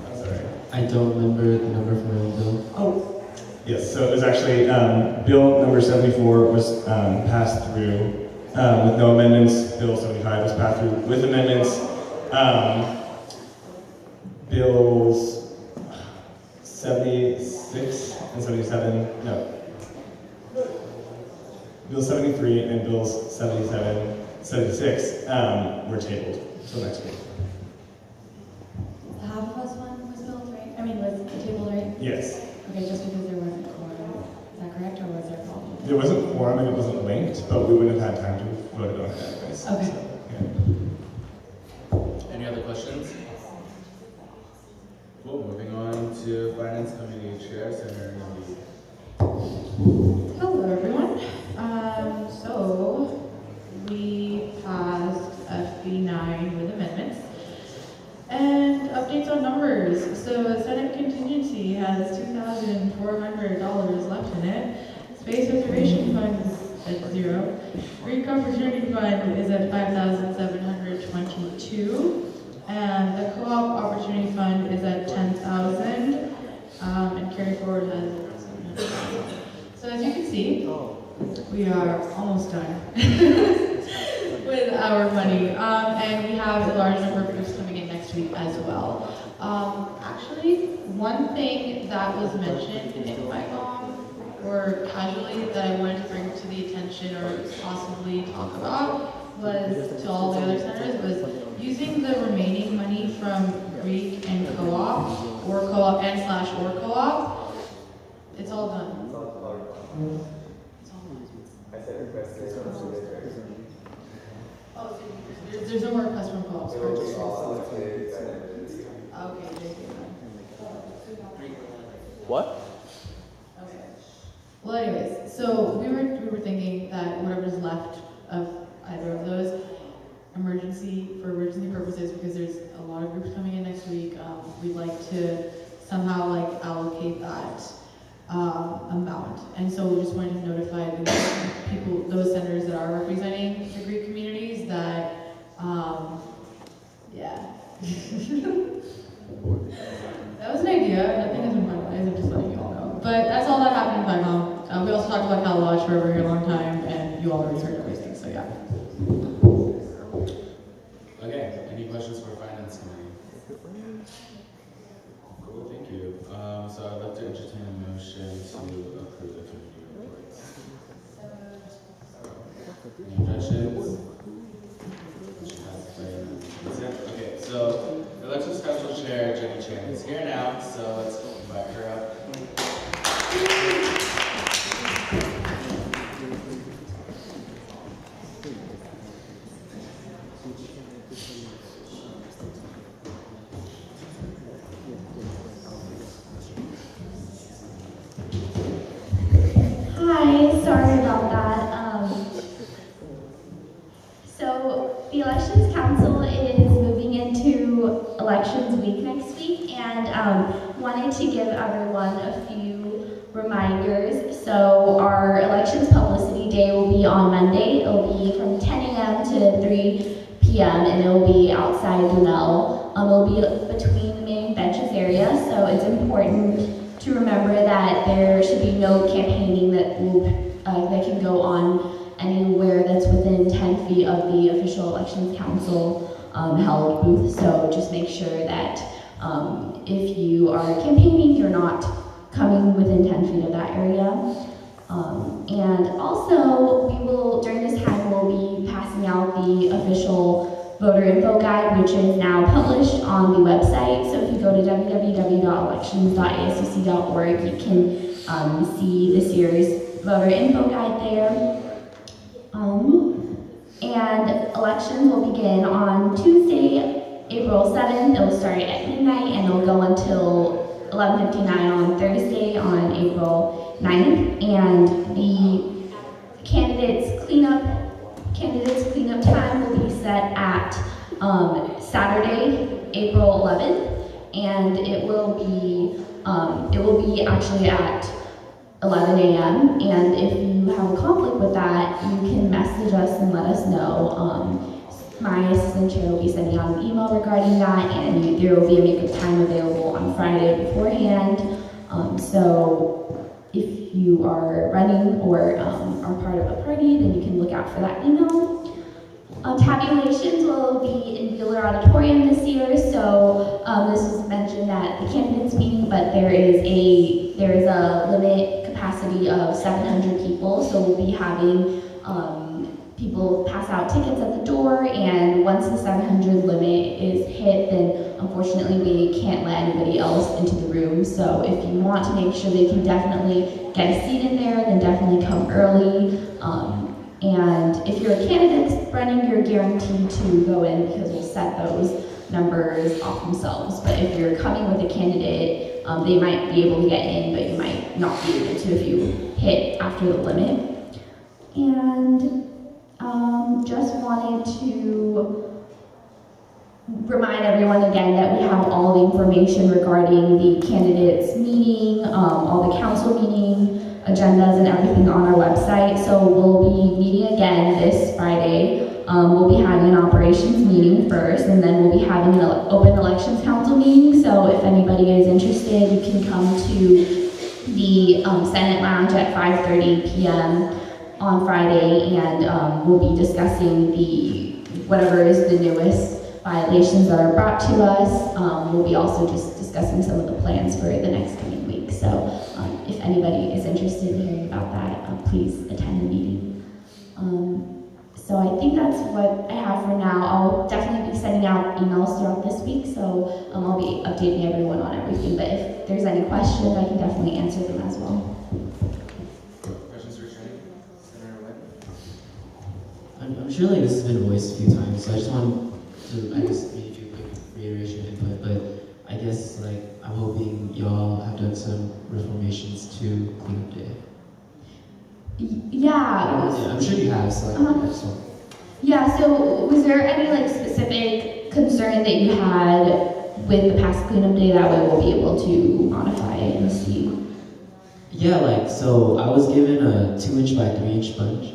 I'm sorry.
I don't remember the number from the bill.
Oh. Yes, so it was actually, bill number 74 was passed through with no amendments. Bill 75 was passed through with amendments. Bills 76 and 77, no. Bill 73 and bills 77, 76 were tabled till next week.
The half of us one was built, right? I mean, was tabled, right?
Yes.
Okay, just because there wasn't quorum. Is that correct, or was there a problem?
There wasn't quorum and it wasn't linked, but we wouldn't have had time to vote it on it anyways.
Okay.
So, yeah.
Any other questions? Cool, moving on to Finance Committee Chair, Senator Nandi.
Hello, everyone. So we passed FB9 with amendments and updates on numbers. So Senate contingency has $2,400 left in it. Space Reservation Fund is at 0. Greek Opportunity Fund is at $5,722. And the Co-op Opportunity Fund is at $10,000. And carry forward has $700,000. So as you can see, we are almost done with our money. And we have a large number of groups coming in next week as well. Actually, one thing that was mentioned in FICOM, or casually, that I wanted to bring to the attention or possibly talk about was, to all the other centers, was using the remaining money from Greek and co-op, or co-op and / or co-op. It's all done. Oh, so there's no more requests from co-ops, correct? Okay,
What?
okay. Well, anyways, so we were thinking that whatever's left of either of those, for emergency purposes, because there's a lot of groups coming in next week, we'd like to somehow allocate that amount. And so we just wanted to notify the people, those senators that are representing the Greek communities that, yeah. That was an idea. Nothing has been finalized. I'm just letting you all know. But that's all that happened in FICOM. We also talked about Cal Lodge for a very long time, and you all already heard everything, so yeah.
Okay, any questions for Finance Committee? Cool, thank you. So I'd like to entertain a motion to approve the committee reports. Any objections? Okay, so the Elections Council Chair, Jenny Chan, is here now, so let's invite her up.
Hi, sorry about that. So the Elections Council is moving into Elections Week next week, and wanted to give everyone a few reminders. So our Elections Publicity Day will be on Monday. It'll be from 10 a.m. to 3 p.m. and it'll be outside Lunel. It'll be between the main benches area, so it's important to remember that there should be no campaigning that that can go on anywhere that's within 10 feet of the official Elections Council
held booth. So just make sure that if you are campaigning, you're not coming within 10 feet of that area. And also, we will, during this time, we'll be passing out the official voter info guide, which is now published on the website. So if you go to www.elections.asuc.org, you can see this year's voter info guide there. And elections will begin on Tuesday, April 7th. They'll start at midnight and they'll go until 11:59 on Thursday on April 9th. And the candidates cleanup time will be set at Saturday, April 11th, and it will be actually at 11 a.m. And if you have a conflict with that, you can message us and let us know. My assistant chair will be sending out an email regarding that, and there will be a makeup time available on Friday beforehand. So if you are running or are part of a party, then you can look out for that email. Tabulations will be in Wheeler Auditorium this year, so this was mentioned at the candidates meeting, but there is a limit capacity of 700 people, so we'll be having people pass out tickets at the door, and once the 700 limit is hit, then unfortunately we can't let anybody else into the room. So if you want to make sure they can definitely get a seat in there, then definitely come early. And if you're a candidate running, you're guaranteed to go in because we'll set those numbers off themselves. But if you're coming with a candidate, they might be able to get in, but you might not be able to if you hit after the limit. And just wanted to remind everyone again that we have all the information regarding the candidates meeting, all the council meeting agendas and everything on our website. So we'll be meeting again this Friday. We'll be having an operations meeting first, and then we'll be having an open elections council meeting. So if anybody is interested, you can come to the Senate Lounge at 5:30 p.m. on Friday, and we'll be discussing whatever is the newest violations that are brought to us. We'll be also just discussing some of the plans for the next coming week. So if anybody is interested in hearing about that, please attend the meeting. So I think that's what I have for now. I'll definitely be sending out emails throughout this week, so I'll be updating everyone on everything. But if there's any questions, I can definitely answer them as well.
I'm sure like this has been voiced a few times, so I just want to, I guess, maybe do a quick reiteration input, but I guess like I'm hoping y'all have done some reformations to cleanup day.
Yeah.
I'm sure you have, so so.
Yeah, so was there any like specific concern that you had with the past cleanup day? That way we'll be able to modify it and see.
Yeah, like, so I was given a 2-inch by 3-inch sponge.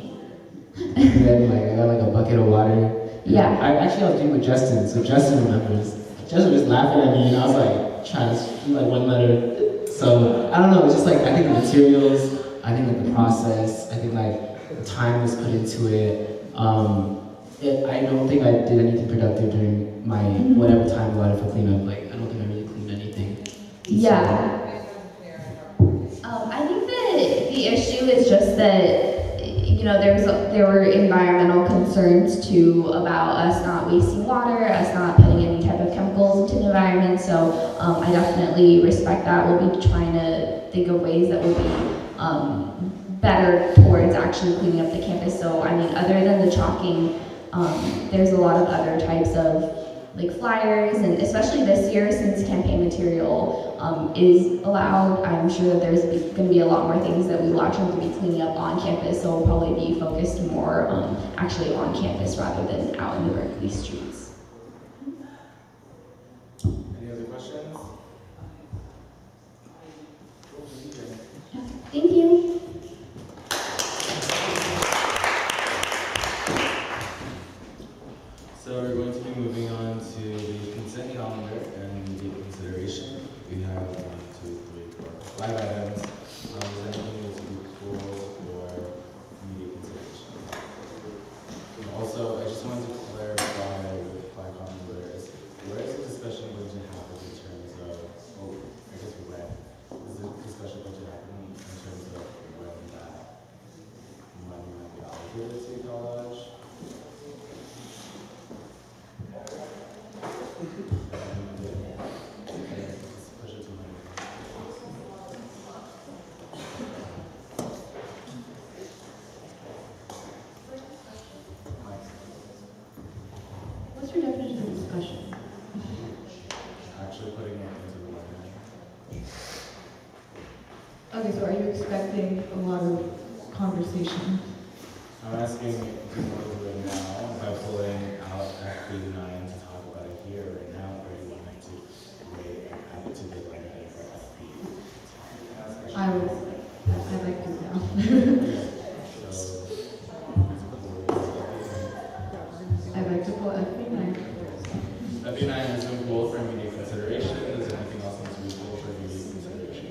And then like I got like a bucket of water.
Yeah.
I was doing with Justin, so Justin remembers. Justin was laughing at me, and I was like trying to do like one letter. So I don't know, it's just like I think the materials, I think like the process, I think like the time was put into it. I don't think I did anything productive during my whatever time allotted for cleanup. Like I don't think I really cleaned anything.
Yeah. I think the issue is just that there were environmental concerns too about us not wasting water, us not putting any type of chemicals into the environment. So I definitely respect that. We'll be trying to think of ways that will be better towards actually cleaning up the campus. So I mean, other than the chalking, there's a lot of other types of like flyers, and especially this year since campaign material is allowed, I'm sure that there's going to be a lot more things that we will actually be cleaning up on campus, so we'll probably be focused more actually on campus rather than out in the Berkeley streets.
Any other questions?
Thank you.
So we're going to be moving on to the consent calendar and the consideration. We have 1, 2, 3, 4, 5 items. Is there anything that's equal for immediate consideration? And also, I just wanted to clarify
so are you expecting a lot of conversation?
I'm asking, do you want to do it now by pulling out FB9 to talk about it here right now, or do you want me to wait and add it to the line item for FB?
I'd like to now. I'd like to pull FB9.
FB9 has been pulled for immediate consideration. Does anything else need to be pulled for immediate consideration?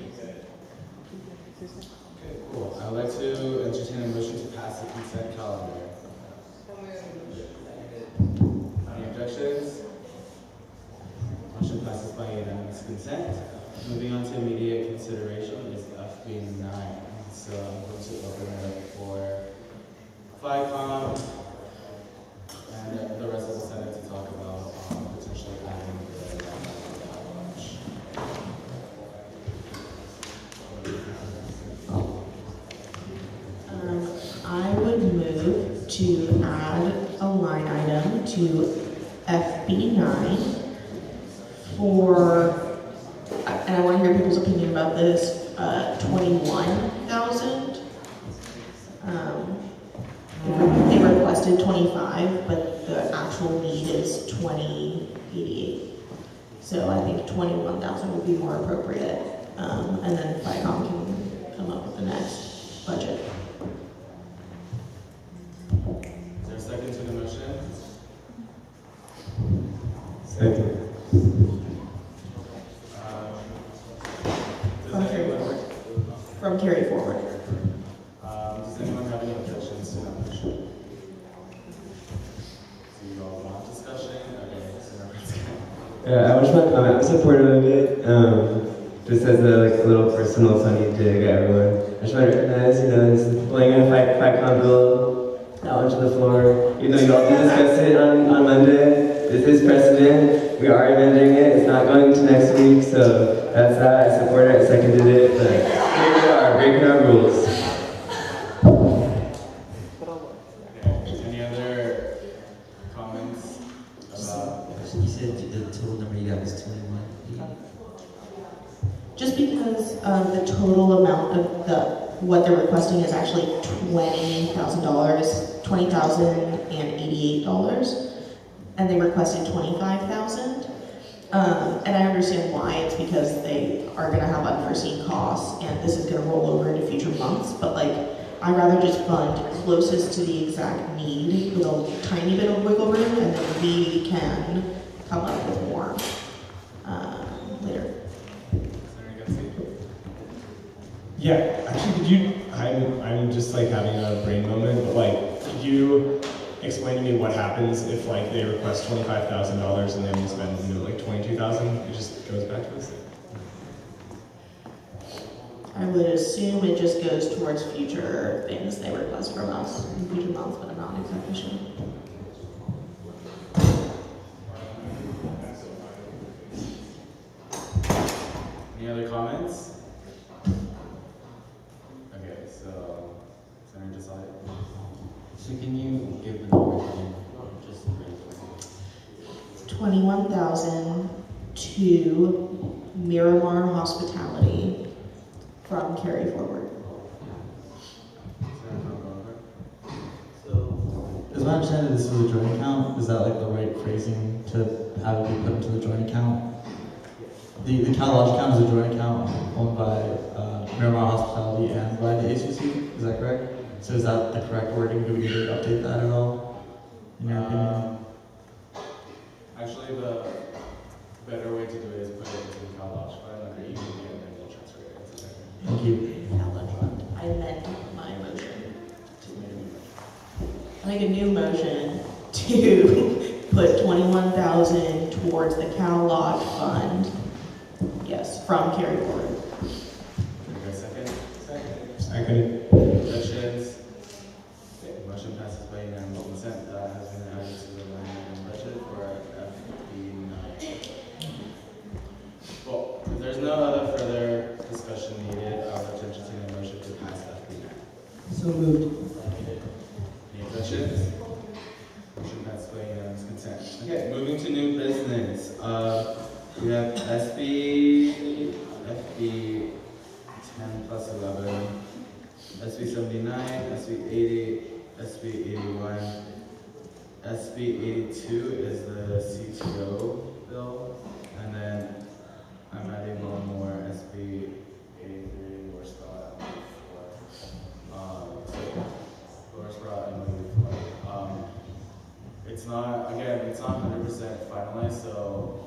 Okay, cool. I would like to entertain a motion to pass the consent calendar. Any objections? Motion passes by unanimous consent. Moving on to immediate consideration is FB9. So I'm going to open it up for FICOM and the rest of the Senate to talk about potentially adding the launch.
I would move to add a line item to FB9 for, and I want to hear people's opinion about this, 21,000. They requested 25, but the actual need is 2088. So I think 21,000 would be more appropriate, and then FICOM can come up with the next budget.
Is there a second to the motion?
Second.
From carry forward.
Does anyone have any objections to that motion? Do you all want discussion?
Yeah, I wish my comment was supportive of it. Just as a little personal funny dig at everyone. I just want to recognize, this pulling in a FICOM bill out onto the floor. Even though you all did discuss it on Monday, this is precedent. We are amending it. It's not going to next week, so that's that. I support it. I seconded it. But here we are, breaking our rules.
Any other comments about?
You said the total number you got was 21.
Just because the total amount of what they're requesting is actually $20,000, $20,088, and they requested $25,000. And I understand why. It's because they are going to have unforeseen costs, and this is going to roll over into future months. But I'd rather just fund closest to the exact need with a tiny bit of wiggle room, and then we can come up with more later.
Yeah, actually, I'm just having a brain moment, but could you explain to me what happens if they request $25,000 and then we spend $22,000? It just goes back to us.
I would assume it just goes towards future things they request from us in future months, but I'm not exactly sure.
Any other comments? Okay, so Senator decide.
So can you give the number again? Just briefly.
21,000 to Miramar Hospitality from carry forward.
Is my understanding this is a joint account? Is that the right phrasing to have it be put into the joint account? The Cal Lodge account is a joint account owned by Miramar Hospitality and by the ASUC, is that correct? So is that the correct wording? Do we need to update that at all, in your opinion?
Actually, the better way to do it is put it into the Cal Lodge fund under EVP and then we'll transfer it into there.
Thank you.
Cal Lodge fund. I amend my motion to make a new motion to put 21,000 towards the Cal Lodge fund. Yes, from carry forward.
Okay, second?
Second.
Objections? Okay, motion passes by unanimous consent. That has been added to the line item budget for FB9. Well, if there's no other further discussion needed, I would like to entertain a motion to pass FB9.
So moved.
Any objections? Motion passes by unanimous consent. Okay, moving to new business. We have FB10, 10 plus 11, SB 79, SB 80, SB 81, SB 82 is the CTO bill, and then I'm adding one more SB 83, Laura Scott, Laura Scott and Louis Floyd. It's not 100% finalized, so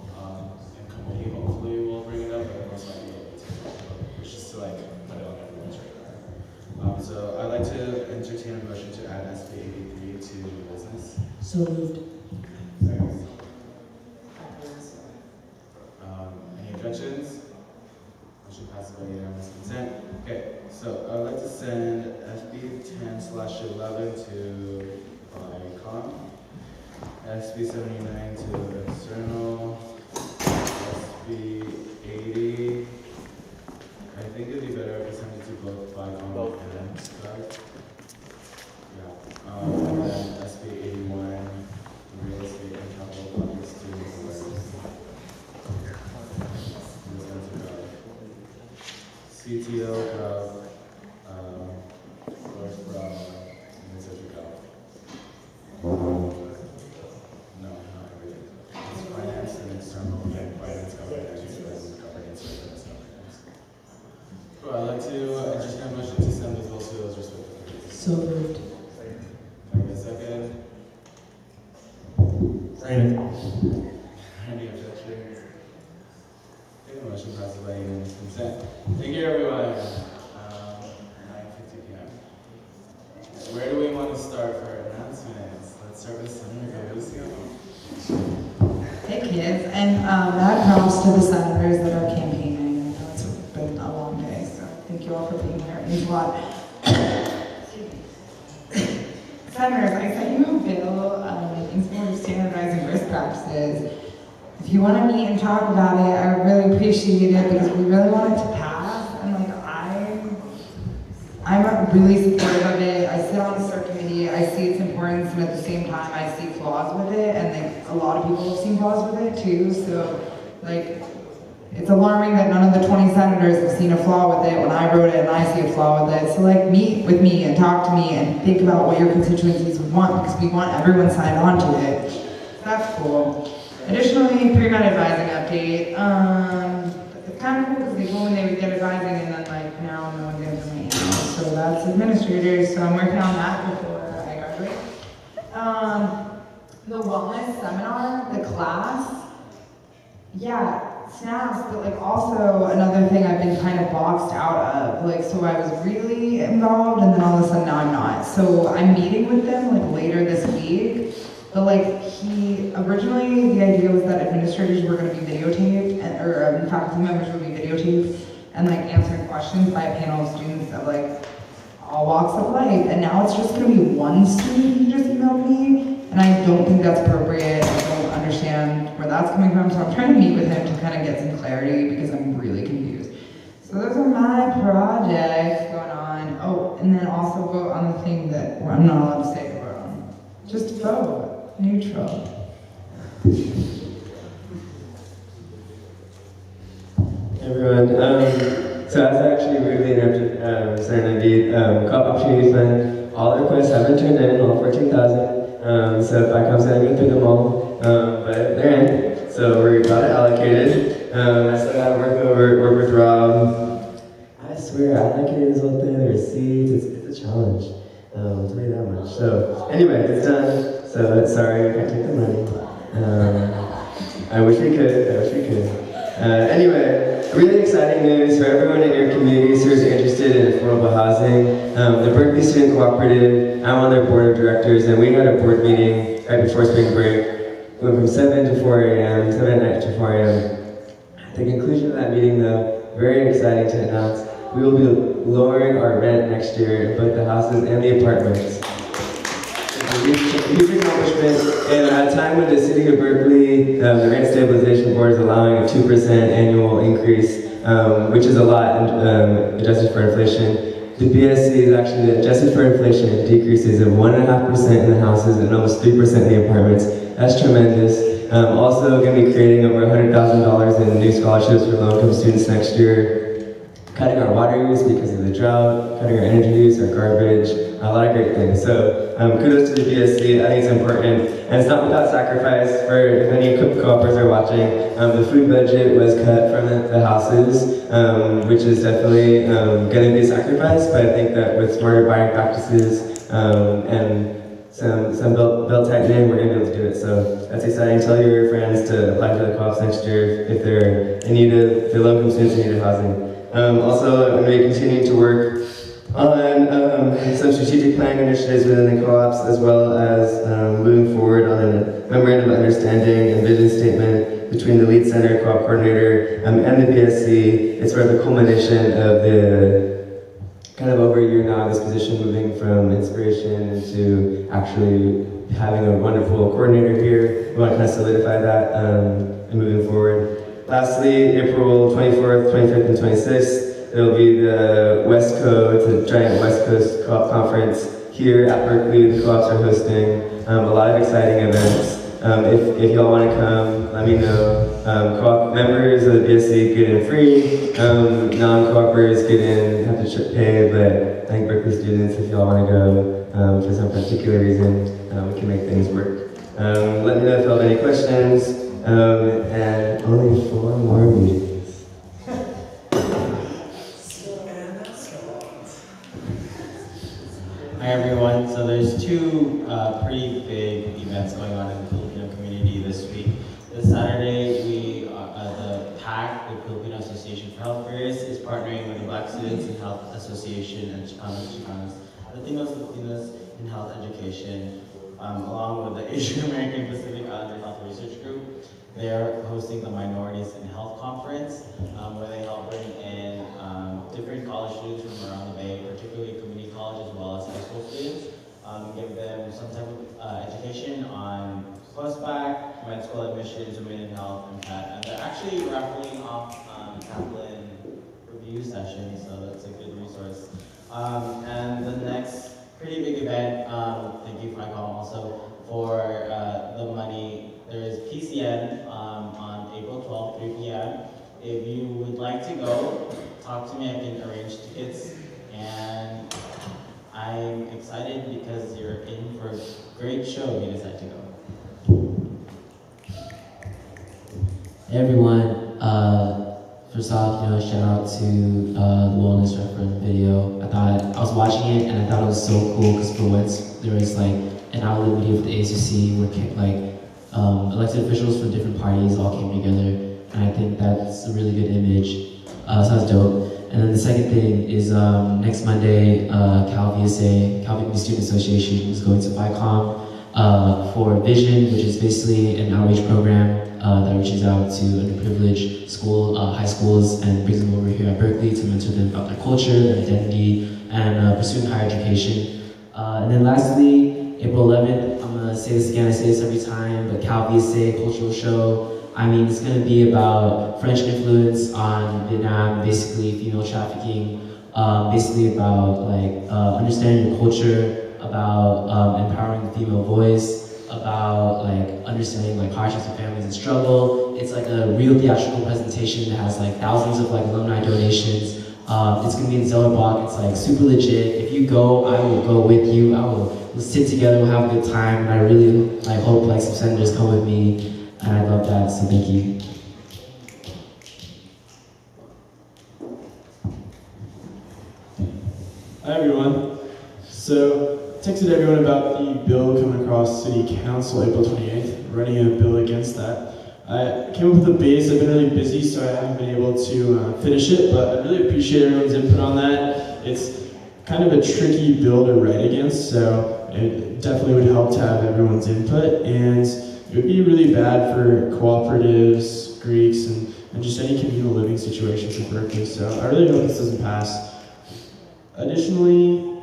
in committee hopefully we'll bring it up, but of course might be able to. It's just to like put it on everyone's radar. So I'd like to entertain a motion to add SB 83 to new business.
So moved.
Any objections? Motion passes by unanimous consent. Okay, so I'd like to send SB 10/11 to Icon, SB 79 to external, SB 80. I think it'd be better if we send it to both Icon and Skype. Yeah. And then SB 81, real estate and capital projects to CTO, Forest Brown, and Gov. No, not everything. It's finance and external, and finance, governance, and governance. Cool, I'd like to entertain a motion to send the bill to those respective committees.
So moved.
Can I get a second?
Second.
Any objections? Okay, the motion passes by unanimous consent. Thank you, everyone. 9:50 p.m. Where do we want to start for our announcements? Let's start with Senator Lucio.
Hey kids, and mad props to the senators that are campaigning. I know it's been a long day, so thank you all for being here. It means a lot. Senators, I sent you a bill in support of standardizing risk practices. If you want to meet and talk about it, I would really appreciate it because we really want it to pass. And like I'm really supportive of it. I sit on the CERT committee. I see its importance, and at the same time, I see flaws with it. And like a lot of people have seen flaws with it too. So like it's alarming that none of the 20 senators have seen a flaw with it when I wrote it and I see a flaw with it. So like meet with me and talk to me and think about what your constituencies would want because we want everyone signed on to it. That's cool. Additionally, pre-med advising update. It's kind of cool because they told me they would get advising and then like now no one gets them right now. So that's administrators. So I'm working on that before I graduate. The wellness seminar, the class. Yeah, snaps, but like also another thing I've been kind of boxed out of. Like, so I was really involved and then all of a sudden now I'm not. So I'm meeting with them like later this week. But like originally the idea was that administrators were going to be videotaped, or faculty members would be videotaped and like answering questions by a panel of students of like all walks of life. And now it's just going to be one student who just emailed me, and I don't think that's appropriate. I don't understand where that's coming from, so I'm trying to meet with him to kind of get some clarity because I'm really confused. So those are my projects going on. Oh, and then also vote on the thing that I'm not allowed to say to vote on. Just vote. Neutral.
Everyone, so as actually rudely interrupted, Senator Naveed, Co-op Opportunity Fund, all the requests have been turned in, all 14,000. So if I come I go through them all, but they're in. So we're about to allocate it. I still gotta work with Rob. I swear, allocated this whole thing, the receipts, it's a challenge. I'll tell you that much. So anyway, it's done. So sorry, I can't take the money. I wish we could. Anyway, really exciting news for everyone in your communities who is interested in affordable housing. The Berkeley Student Cooperative, I'm on their board of directors, and we had a board meeting right before spring break. We went from 7 to 4 a.m., 7 at night to 4 a.m. At the conclusion of that meeting, though, very exciting to announce, we will be lowering our rent next year in both the houses and the apartments. Huge accomplishment, and at a time when the city of Berkeley, the Rent Stabilization Board is allowing a 2% annual increase, which is a lot adjusted for inflation. The BSC is actually adjusted for inflation decreases of 1.5% in the houses and almost 3% in the apartments. That's tremendous. Also going to be creating over $100,000 in new scholarships for low-income students next year. cutting our water use because of the drought, cutting our energy use, our garbage, a lot of great things. So kudos to the BSC, I think it's important. And it's not without sacrifice for if any co-opers are watching. The food budget was cut from the houses, which is definitely going to be a sacrifice, but I think that with smarter buying practices and some belt tightening, we're going to be able to do it. So that's exciting. Tell your friends to apply for the co-ops next year if they're in need of, if they're low-income students in need of housing. Also, I'm going to be continuing to work on some strategic planning initiatives within the co-ops, as well as moving forward on a memorandum of understanding and vision statement between the lead center, co-op coordinator, and the BSC. It's sort of the culmination of the kind of over a year now, this position moving from inspiration into actually having a wonderful coordinator here. We want to kind of solidify that and moving forward. Lastly, April 24th, 25th, and 26th, there will be the West Coast, the giant West Coast Co-op Conference here at Berkeley. The co-ops are hosting a lot of exciting events. If y'all want to come, let me know. Co-op members of the BSC get in free. Non-co-opers get in, have to pay, but I think Berkeley students, if y'all want to go for some particular reason, we can make things work. Let me know if y'all have any questions. And only 4 more meetings.
Hi everyone, so there's 2 pretty big events going on in the Filipino community this week. This Saturday, the PAC, the Filipino Association for Health Fairs, is partnering with the Black Students in Health Association and Chicanos, Latinos in Health Education, along with the Asian American Pacific Islander Health Research Group. They're hosting the Minorities in Health Conference, where they help bring in different college students from around the Bay, particularly community college as well as high school students, give them some type of education on post-bac, med school admissions, women in health, and PET. And they're actually raffling off Kaplan review sessions, so that's a good resource. And the next pretty big event, thank you FICOM also, for the money. There is PCN on April 12th, 3 p.m. If you would like to go, talk to me, I can arrange tickets. And I'm excited because you're in for a great show if you decide to go.
Hey everyone, first off, shout out to the Wellness Reference video. I was watching it and I thought it was so cool because for once there was like an outlet video for the ASUC where elected officials from different parties all came together, and I think that's a really good image. So that's dope. And then the second thing is next Monday, Cal Vietnamese Student Association is going to FICOM for Vision, which is basically an outreach program that reaches out to underprivileged high schools and brings them over here at Berkeley to mentor them about their culture, their identity, and pursuing higher education. And then lastly, April 11th, I'm gonna say this again, I say this every time, but Cal VSA cultural show. I mean, it's gonna be about French influence on Vietnam, basically female trafficking, basically about understanding your culture, about empowering the female voice, about understanding hardships of families and struggle. It's like a real theatrical presentation that has thousands of alumni donations. It's gonna be in Zellerbach. It's super legit. If you go, I will go with you. We'll sit together, we'll have a good time, and I really hope some senators come with me, and I love that. So thank you.
Hi everyone. So texted everyone about the bill coming across City Council April 28th, running a bill against that. I came up with a base. I've been really busy, so I haven't been able to finish it, but I really appreciate everyone's input on that. It's kind of a tricky bill to write against, so it definitely would help to have everyone's input, and it would be really bad for cooperatives, Greeks, and just any communal living situations in Berkeley, so I really hope this doesn't pass. Additionally,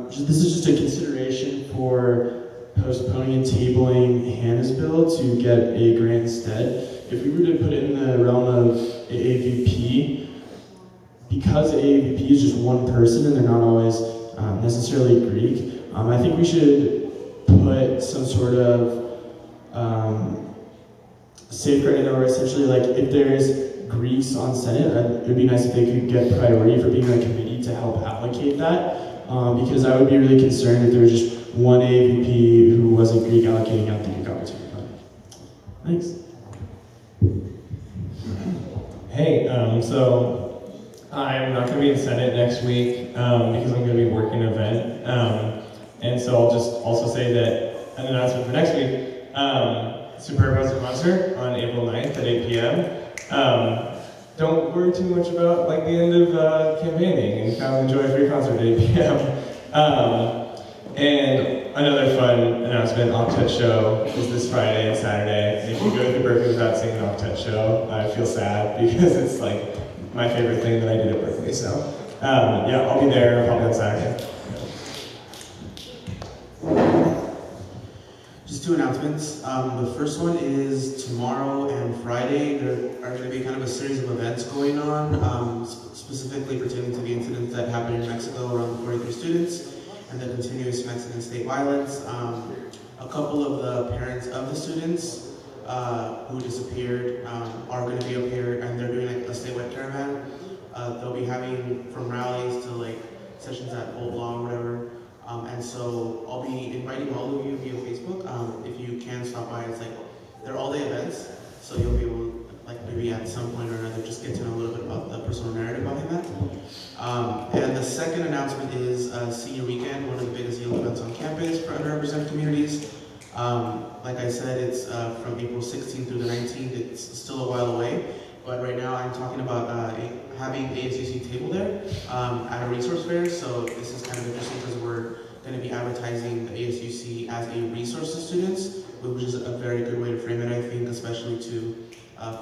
this is just a consideration for postponing and tabling Hannah's bill to get a grant instead. If we were to put it in the realm of AAVP, because AAVP is just one person and they're not always necessarily Greek, I think we should put some sort of safeguard in there where essentially if there's Greeks on Senate, it would be nice if they could get priority for being on a committee to help allocate that, because I would be really concerned if there was just one AVP who wasn't Greek allocating out the Greek opportunity fund. Thanks.
Hey, so I'm not going to be in Senate next week because I'm going to be working an event. And so I'll just also say that an announcement for next week, Superb has a concert on April 9th at 8 p.m. Don't worry too much about like the end of campaigning and kind of enjoy a free concert at 8 p.m. And another fun announcement, Octet Show is this Friday and Saturday. And if you go to Berkeley without seeing an Octet Show, I feel sad because it's like my favorite thing that I did at Berkeley. So yeah, I'll be there probably on Saturday.
Just two announcements. The first one is tomorrow and Friday. There are going to be kind of a series of events going on, specifically pertaining to the incidents that happened in Mexico around the 43 students and the continuous Mexican state violence. A couple of the parents of the students who disappeared are going to be up here, and they're doing like a statewide caravan. They'll be having from rallies to like sessions at Old Law or whatever. And so I'll be inviting all of you via Facebook. If you can stop by, it's like they're all-day events, so you'll be able to, like, maybe at some point or another, just get to know a little bit about the personal narrative behind that. And the second announcement is Senior Weekend, one of the biggest youth events on campus for underrepresented communities. Like I said, it's from April 16th through the 19th. It's still a while away, but right now I'm talking about having ASUC table there at a resource fair. So this is kind of interesting because we're going to be advertising the ASUC as a resource to students, which is a very good way to frame it, I think, especially to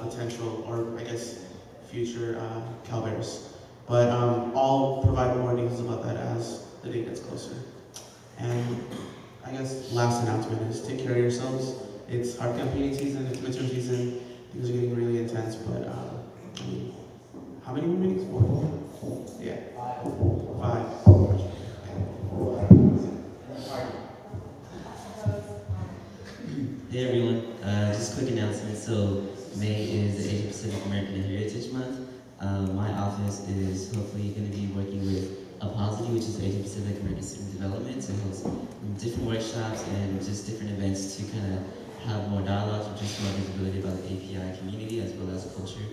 potential, or I guess future CalBears. But I'll provide more details about that as the date gets closer. And I guess last announcement is take care of yourselves. It's hard campaigning season, it's midterm season, things are getting really intense, but I mean, how many more meetings? 4? Yeah. 5.
Hey everyone, just a quick announcement. So May is the Asia Pacific American Heritage Month. My office is hopefully going to be working with APOSITY, which is Asia Pacific American Student Development, to host different workshops and just different events to kind of have more dialogue or just more visibility about the API community as well as culture.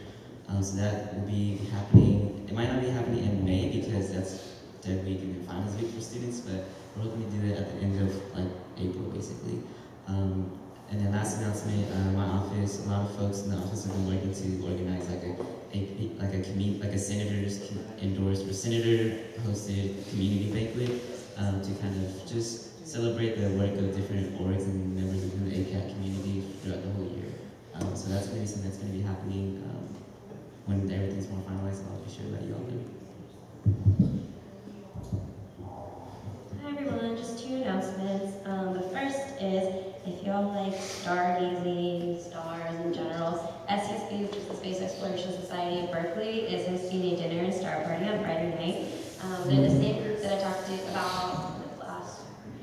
So that will be happening. It might not be happening in May because that's dead week and then finals week for students, but we're hoping to do it at the end of like April, basically. And then last announcement, my office, a lot of folks in the office have been working to organize like a senator's endorsed or senator hosted community banquet to kind of just celebrate the work of different orgs and members within the ACAT community throughout the whole year. So that's going to be something that's going to be happening when everything's more finalized. I'll be sure to let you all know.
Hi everyone, just 2 announcements. The first is, if y'all like stargazing, stars in general, SSB, which is the Space Exploration Society of Berkeley, is hosting a dinner and star party on Friday night. They're the same group that I talked to about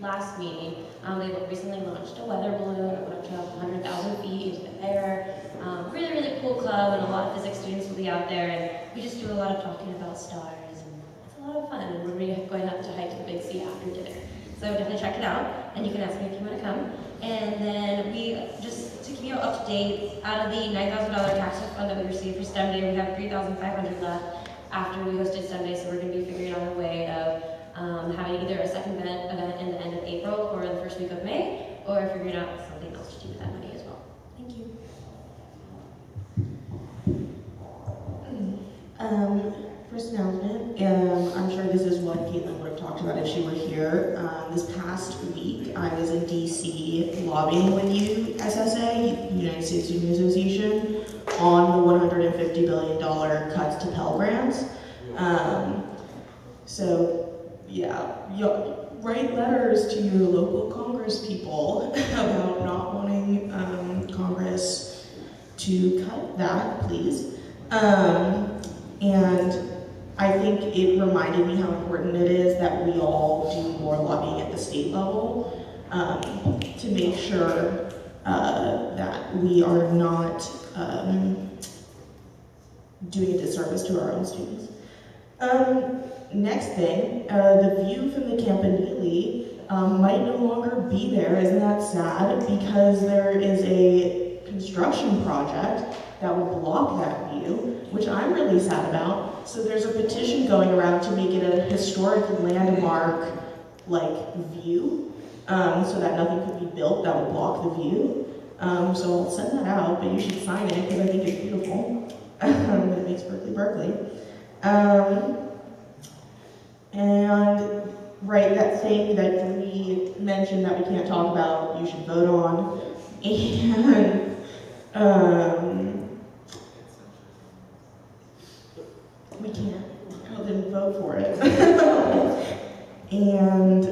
last meeting. They recently launched a weather balloon up to 100,000 feet into the air. Really, really cool club, and a lot of physics students will be out there, and we just do a lot of talking about stars, and it's a lot of fun, and we're going up to hike to the Big C after dinner. So definitely check it out, and you can ask me if you want to come. And then we, just to keep you up to date, out of the $9,000 tax fund that we received for STEM Day, we have $3,500 left after we hosted STEM Day, so we're going to be figuring out a way of having either a second event in the end of April or the first week of May, or figuring out something else to do with that money as well. Thank you.
First announcement, I'm sure this is what Caitlin would have talked about if she were here. This past week, I was in DC lobbying with USSA, United States Student Association, on the $150 billion cuts to Pell Grants. So, yeah, write letters to your local Congress people about not wanting Congress to cut that, please. And I think it reminded me how important it is that we all do more lobbying at the state level to make sure that we are not doing a disservice to our own students. Next thing, the view from the Campanile might no longer be there. Isn't that sad? Because there is a construction project that will block that view, which I'm really sad about. So there's a petition going around to make it a historic landmark view, so that nothing could be built that would block the view. So I'll send that out, but you should sign it because I think it's beautiful. It makes Berkeley. And right, that thing that we mentioned that we can't talk about, you should vote on. And we can't. Well, then vote for it. And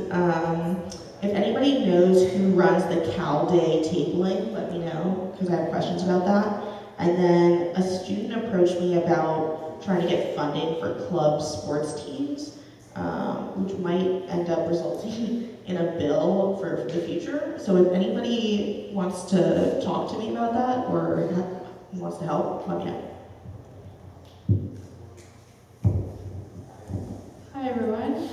if anybody knows who runs the Cal Day tabling, let me know, because I have questions about that. And then a student approached me about trying to get funding for club sports teams, which might end up resulting in a bill for the future. So if anybody wants to talk to me about that or wants to help, let me know.
Hi everyone.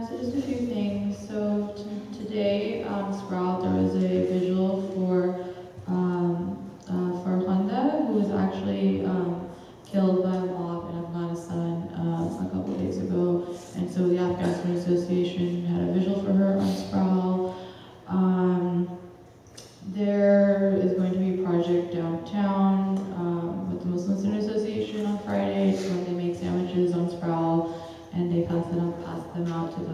So just a few things. So today on Sprout there was a visual for Honda, who was actually killed by a mob in Afghanistan a couple of days ago. And so the Afghan Student Association had a visual for her on Sprout. There is going to be a project downtown with the Muslim Student Association on Friday. It's when they make sandwiches on Sprout and they pass them out to the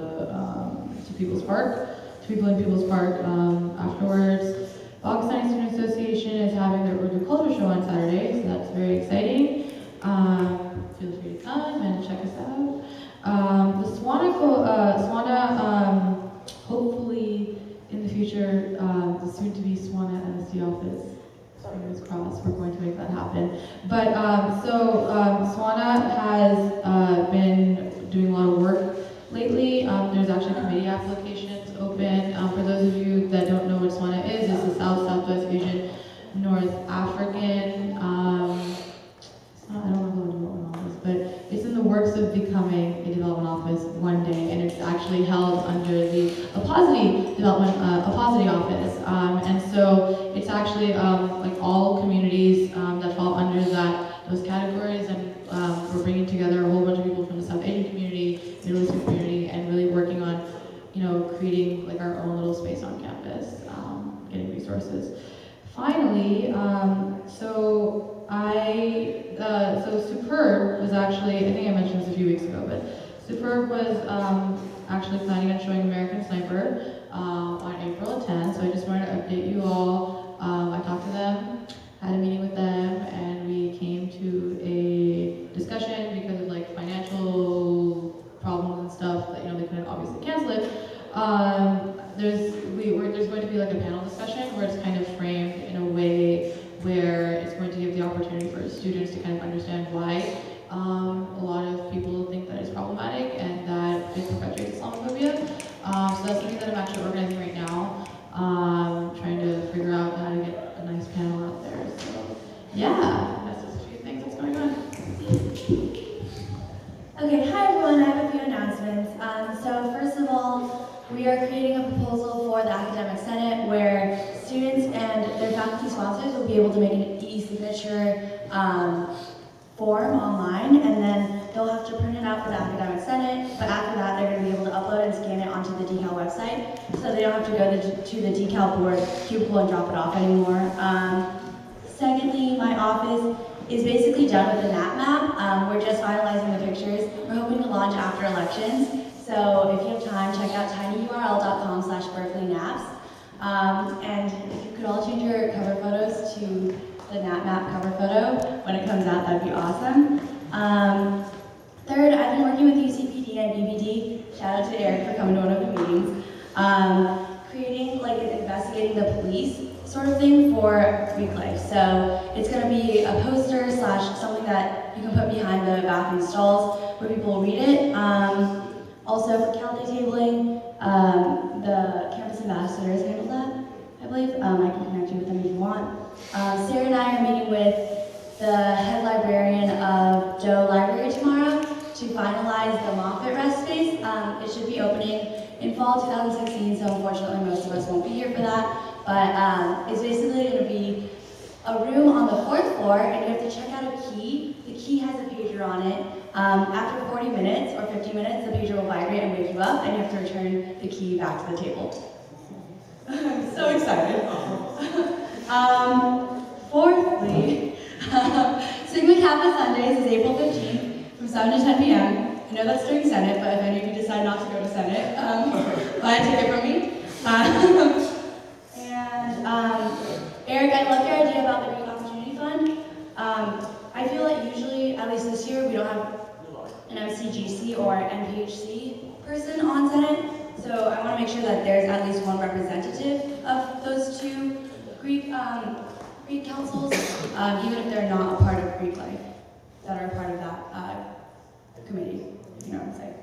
to People's Park, to people in People's Park afterwards. Pakistani Student Association is having their Urdu Culture Show on Saturday, so that's very exciting. Feel free to come and check us out. The Swana, hopefully in the future, the soon-to-be Swana MSD office, fingers crossed, we're going to make that happen. But Swana has been doing a lot of work lately. There's actually committee applications open. For those of you that don't know what Swana is, it's the Southwest Asian North African, I don't know the development office, but it's in the works of becoming a development office one day, and it's actually held under the Apposity Development, Apposity office. And so it's actually like all communities that fall under those categories, and we're bringing together a whole bunch of people from the South Asian community, Middle Eastern community, and really working on, creating like our own little space on campus, getting resources. Finally, so Superb was actually, I think I mentioned this a few weeks ago, but Superb was actually planning on showing American Sniper on April 10th, so I just wanted to update you all. I talked to them, had a meeting with them, and we came to a discussion because of like financial problems and stuff that they couldn't obviously cancel it. There's going to be like a panel discussion where it's kind of framed in a way where it's going to give the opportunity for students to kind of understand why a lot of people think that it's problematic and that it perpetuates Islamophobia. So that's something that I'm actually organizing right now, trying to figure out how to get a nice panel out there. So yeah, that's just a few things that's going on.
Okay, hi everyone, I have a few announcements. So first of all, we are creating a proposal for the Academic Senate where students and their faculty sponsors will be able to make an e-signature form online, and then they'll have to print it out for the Academic Senate, but after that they're going to be able to upload and scan it onto the decal website, so they don't have to go to the decal board cubicle and drop it off anymore. Secondly, my office is basically done with the NAP map. We're just finalizing the pictures. We're hoping to launch after elections. So if you have time, check out tinyurl.com/BerkeleyNaps. And if you could all change your cover photos to the NAP map cover photo when it comes out, that'd be awesome. Third, I've been working with UCPD and BBD. Shout out to Eric for coming to one of the meetings. Creating like an investigating the police sort of thing for Greek life. So it's going to be a poster / something that you can put behind the bathroom stalls where people will read it. Also for Cal Day tabling, the campus ambassadors handle that, I believe. I can connect you with them if you want. Sarah and I are meeting with the head librarian of nonprofit rest space. It should be opening in fall 2016, so unfortunately most of us won't be here for that. But it's basically going to be a room on the 4th floor, and you have to check out a key. The key has a pager on it. After 40 minutes or 50 minutes, the pager will vibrate and wake you up, and you have to return the key back to the table. I'm so excited. Fourthly, Sigma Kappa Sundays is April 15th from 7 to 10 p.m. I know that's during Senate, but if any of you decide not to go to Senate, buy a ticket from me. Eric, I love your idea about the Greek Opportunity Fund. I feel like usually, at least this year, we don't have an MCGC or NPHC person on Senate, so I want to make sure that there's at least one representative of those two Greek councils, even if they're not a part of Greek life, that are a part of that committee, if you know what I'm saying.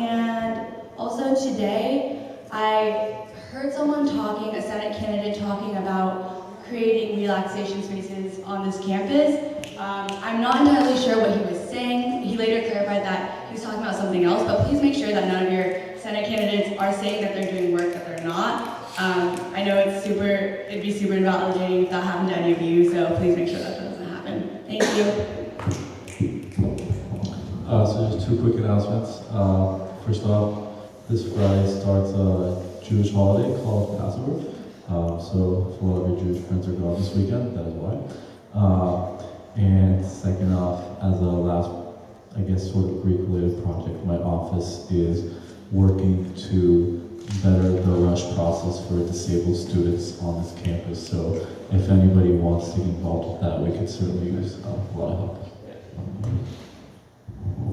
And also today, I heard someone talking, a Senate candidate talking about creating relaxation spaces on this campus. I'm not entirely sure what he was saying. He later clarified that he was talking about something else, but please make sure that none of your Senate candidates are saying that they're doing work that they're not. I know it'd be super invalidating if that happened to any of you, so please make sure that doesn't happen. Thank you.
So just two quick announcements. First off, this Friday starts a Jewish holiday called Passover. So for all of your Jewish friends are gone this weekend, that is why. And second off, as a last, I guess, sort of Greek-related project, my office is working to better the rush process for disabled students on this campus. So if anybody wants to get involved with that, we could certainly use a lot of help.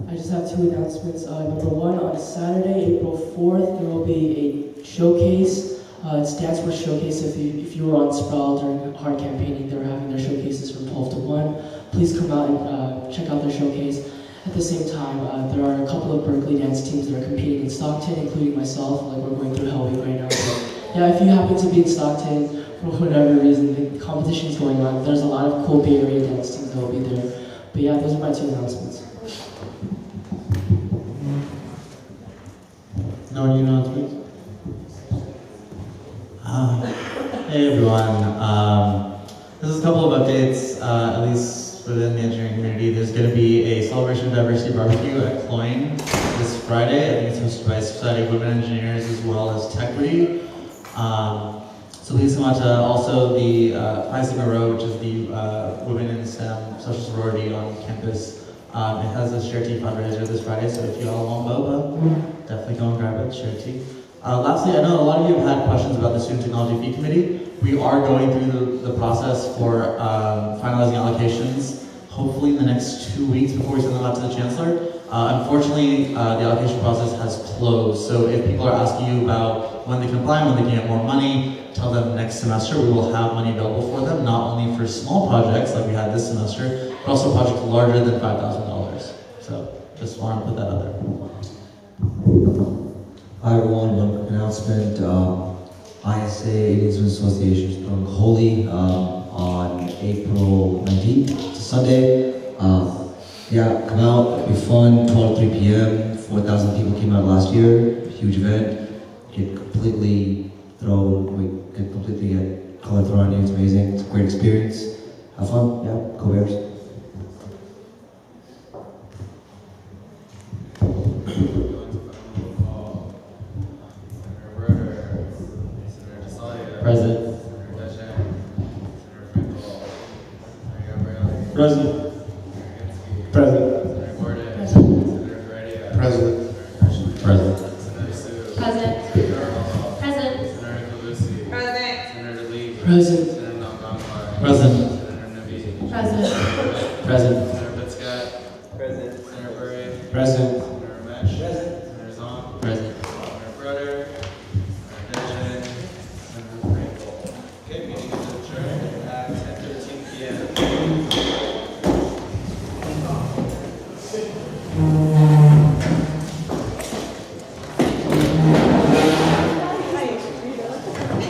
I just have two announcements. Number one, on Saturday, April 4th, there will be a showcase. It's Dance Work Showcase. If you were on Sproul during hard campaigning, they were having their showcases from 12 to 1. Please come out and check out their showcase. At the same time, there are a couple of Berkeley dance teams that are competing in Stockton, including myself. Like, we're going through Hell Week right now. So, yeah, if you happen to be in Stockton, for whatever reason, the competition's going on. There's a lot of cool Bay Area dance teams that will be there. But yeah, those are my two announcements.
No new announcements? Hey everyone. This is a couple of updates, at least within the engineering community. There's going to be a Celebration of Diversity barbecue at Cloyne this Friday. I think it's hosted by Society of Women Engineers as well as Techrity. So please come out to also the Phi Sigma Rho, which is the Women in STEM social sorority on campus. It has a share tea fundraiser this Friday, so if you all want boba, definitely go and grab it, share tea. Lastly, I know a lot of you have had questions about the Student Technology Fee Committee. We are going through the process for finalizing allocations, hopefully in the next 2 weeks before we send them out to the Chancellor. Unfortunately, the allocation process has closed, so if people are asking you about when they can apply, when they can get more money, tell them next semester we will have money available for them, not only for small projects like we had this semester, but also projects larger than $5,000. So just wanted to put that out there.
Hi everyone, one quick announcement. ISA, Indian Student Association, is throwing Holy on April 19th. It's a Sunday. Yeah, come out, it'll be fun, 12 to 3 p.m. 4,000 people came out last year, huge event. Get completely get color thrown on you, it's amazing, it's a great experience. Have fun, yeah, go Bears.
Present.
Present. Present. Present.
Present.
Present.
Present.
Present.
Present. Present.
Present.
Present.
Present.
Present.
Okay, meeting is adjourned at 10:13 p.m.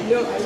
No, I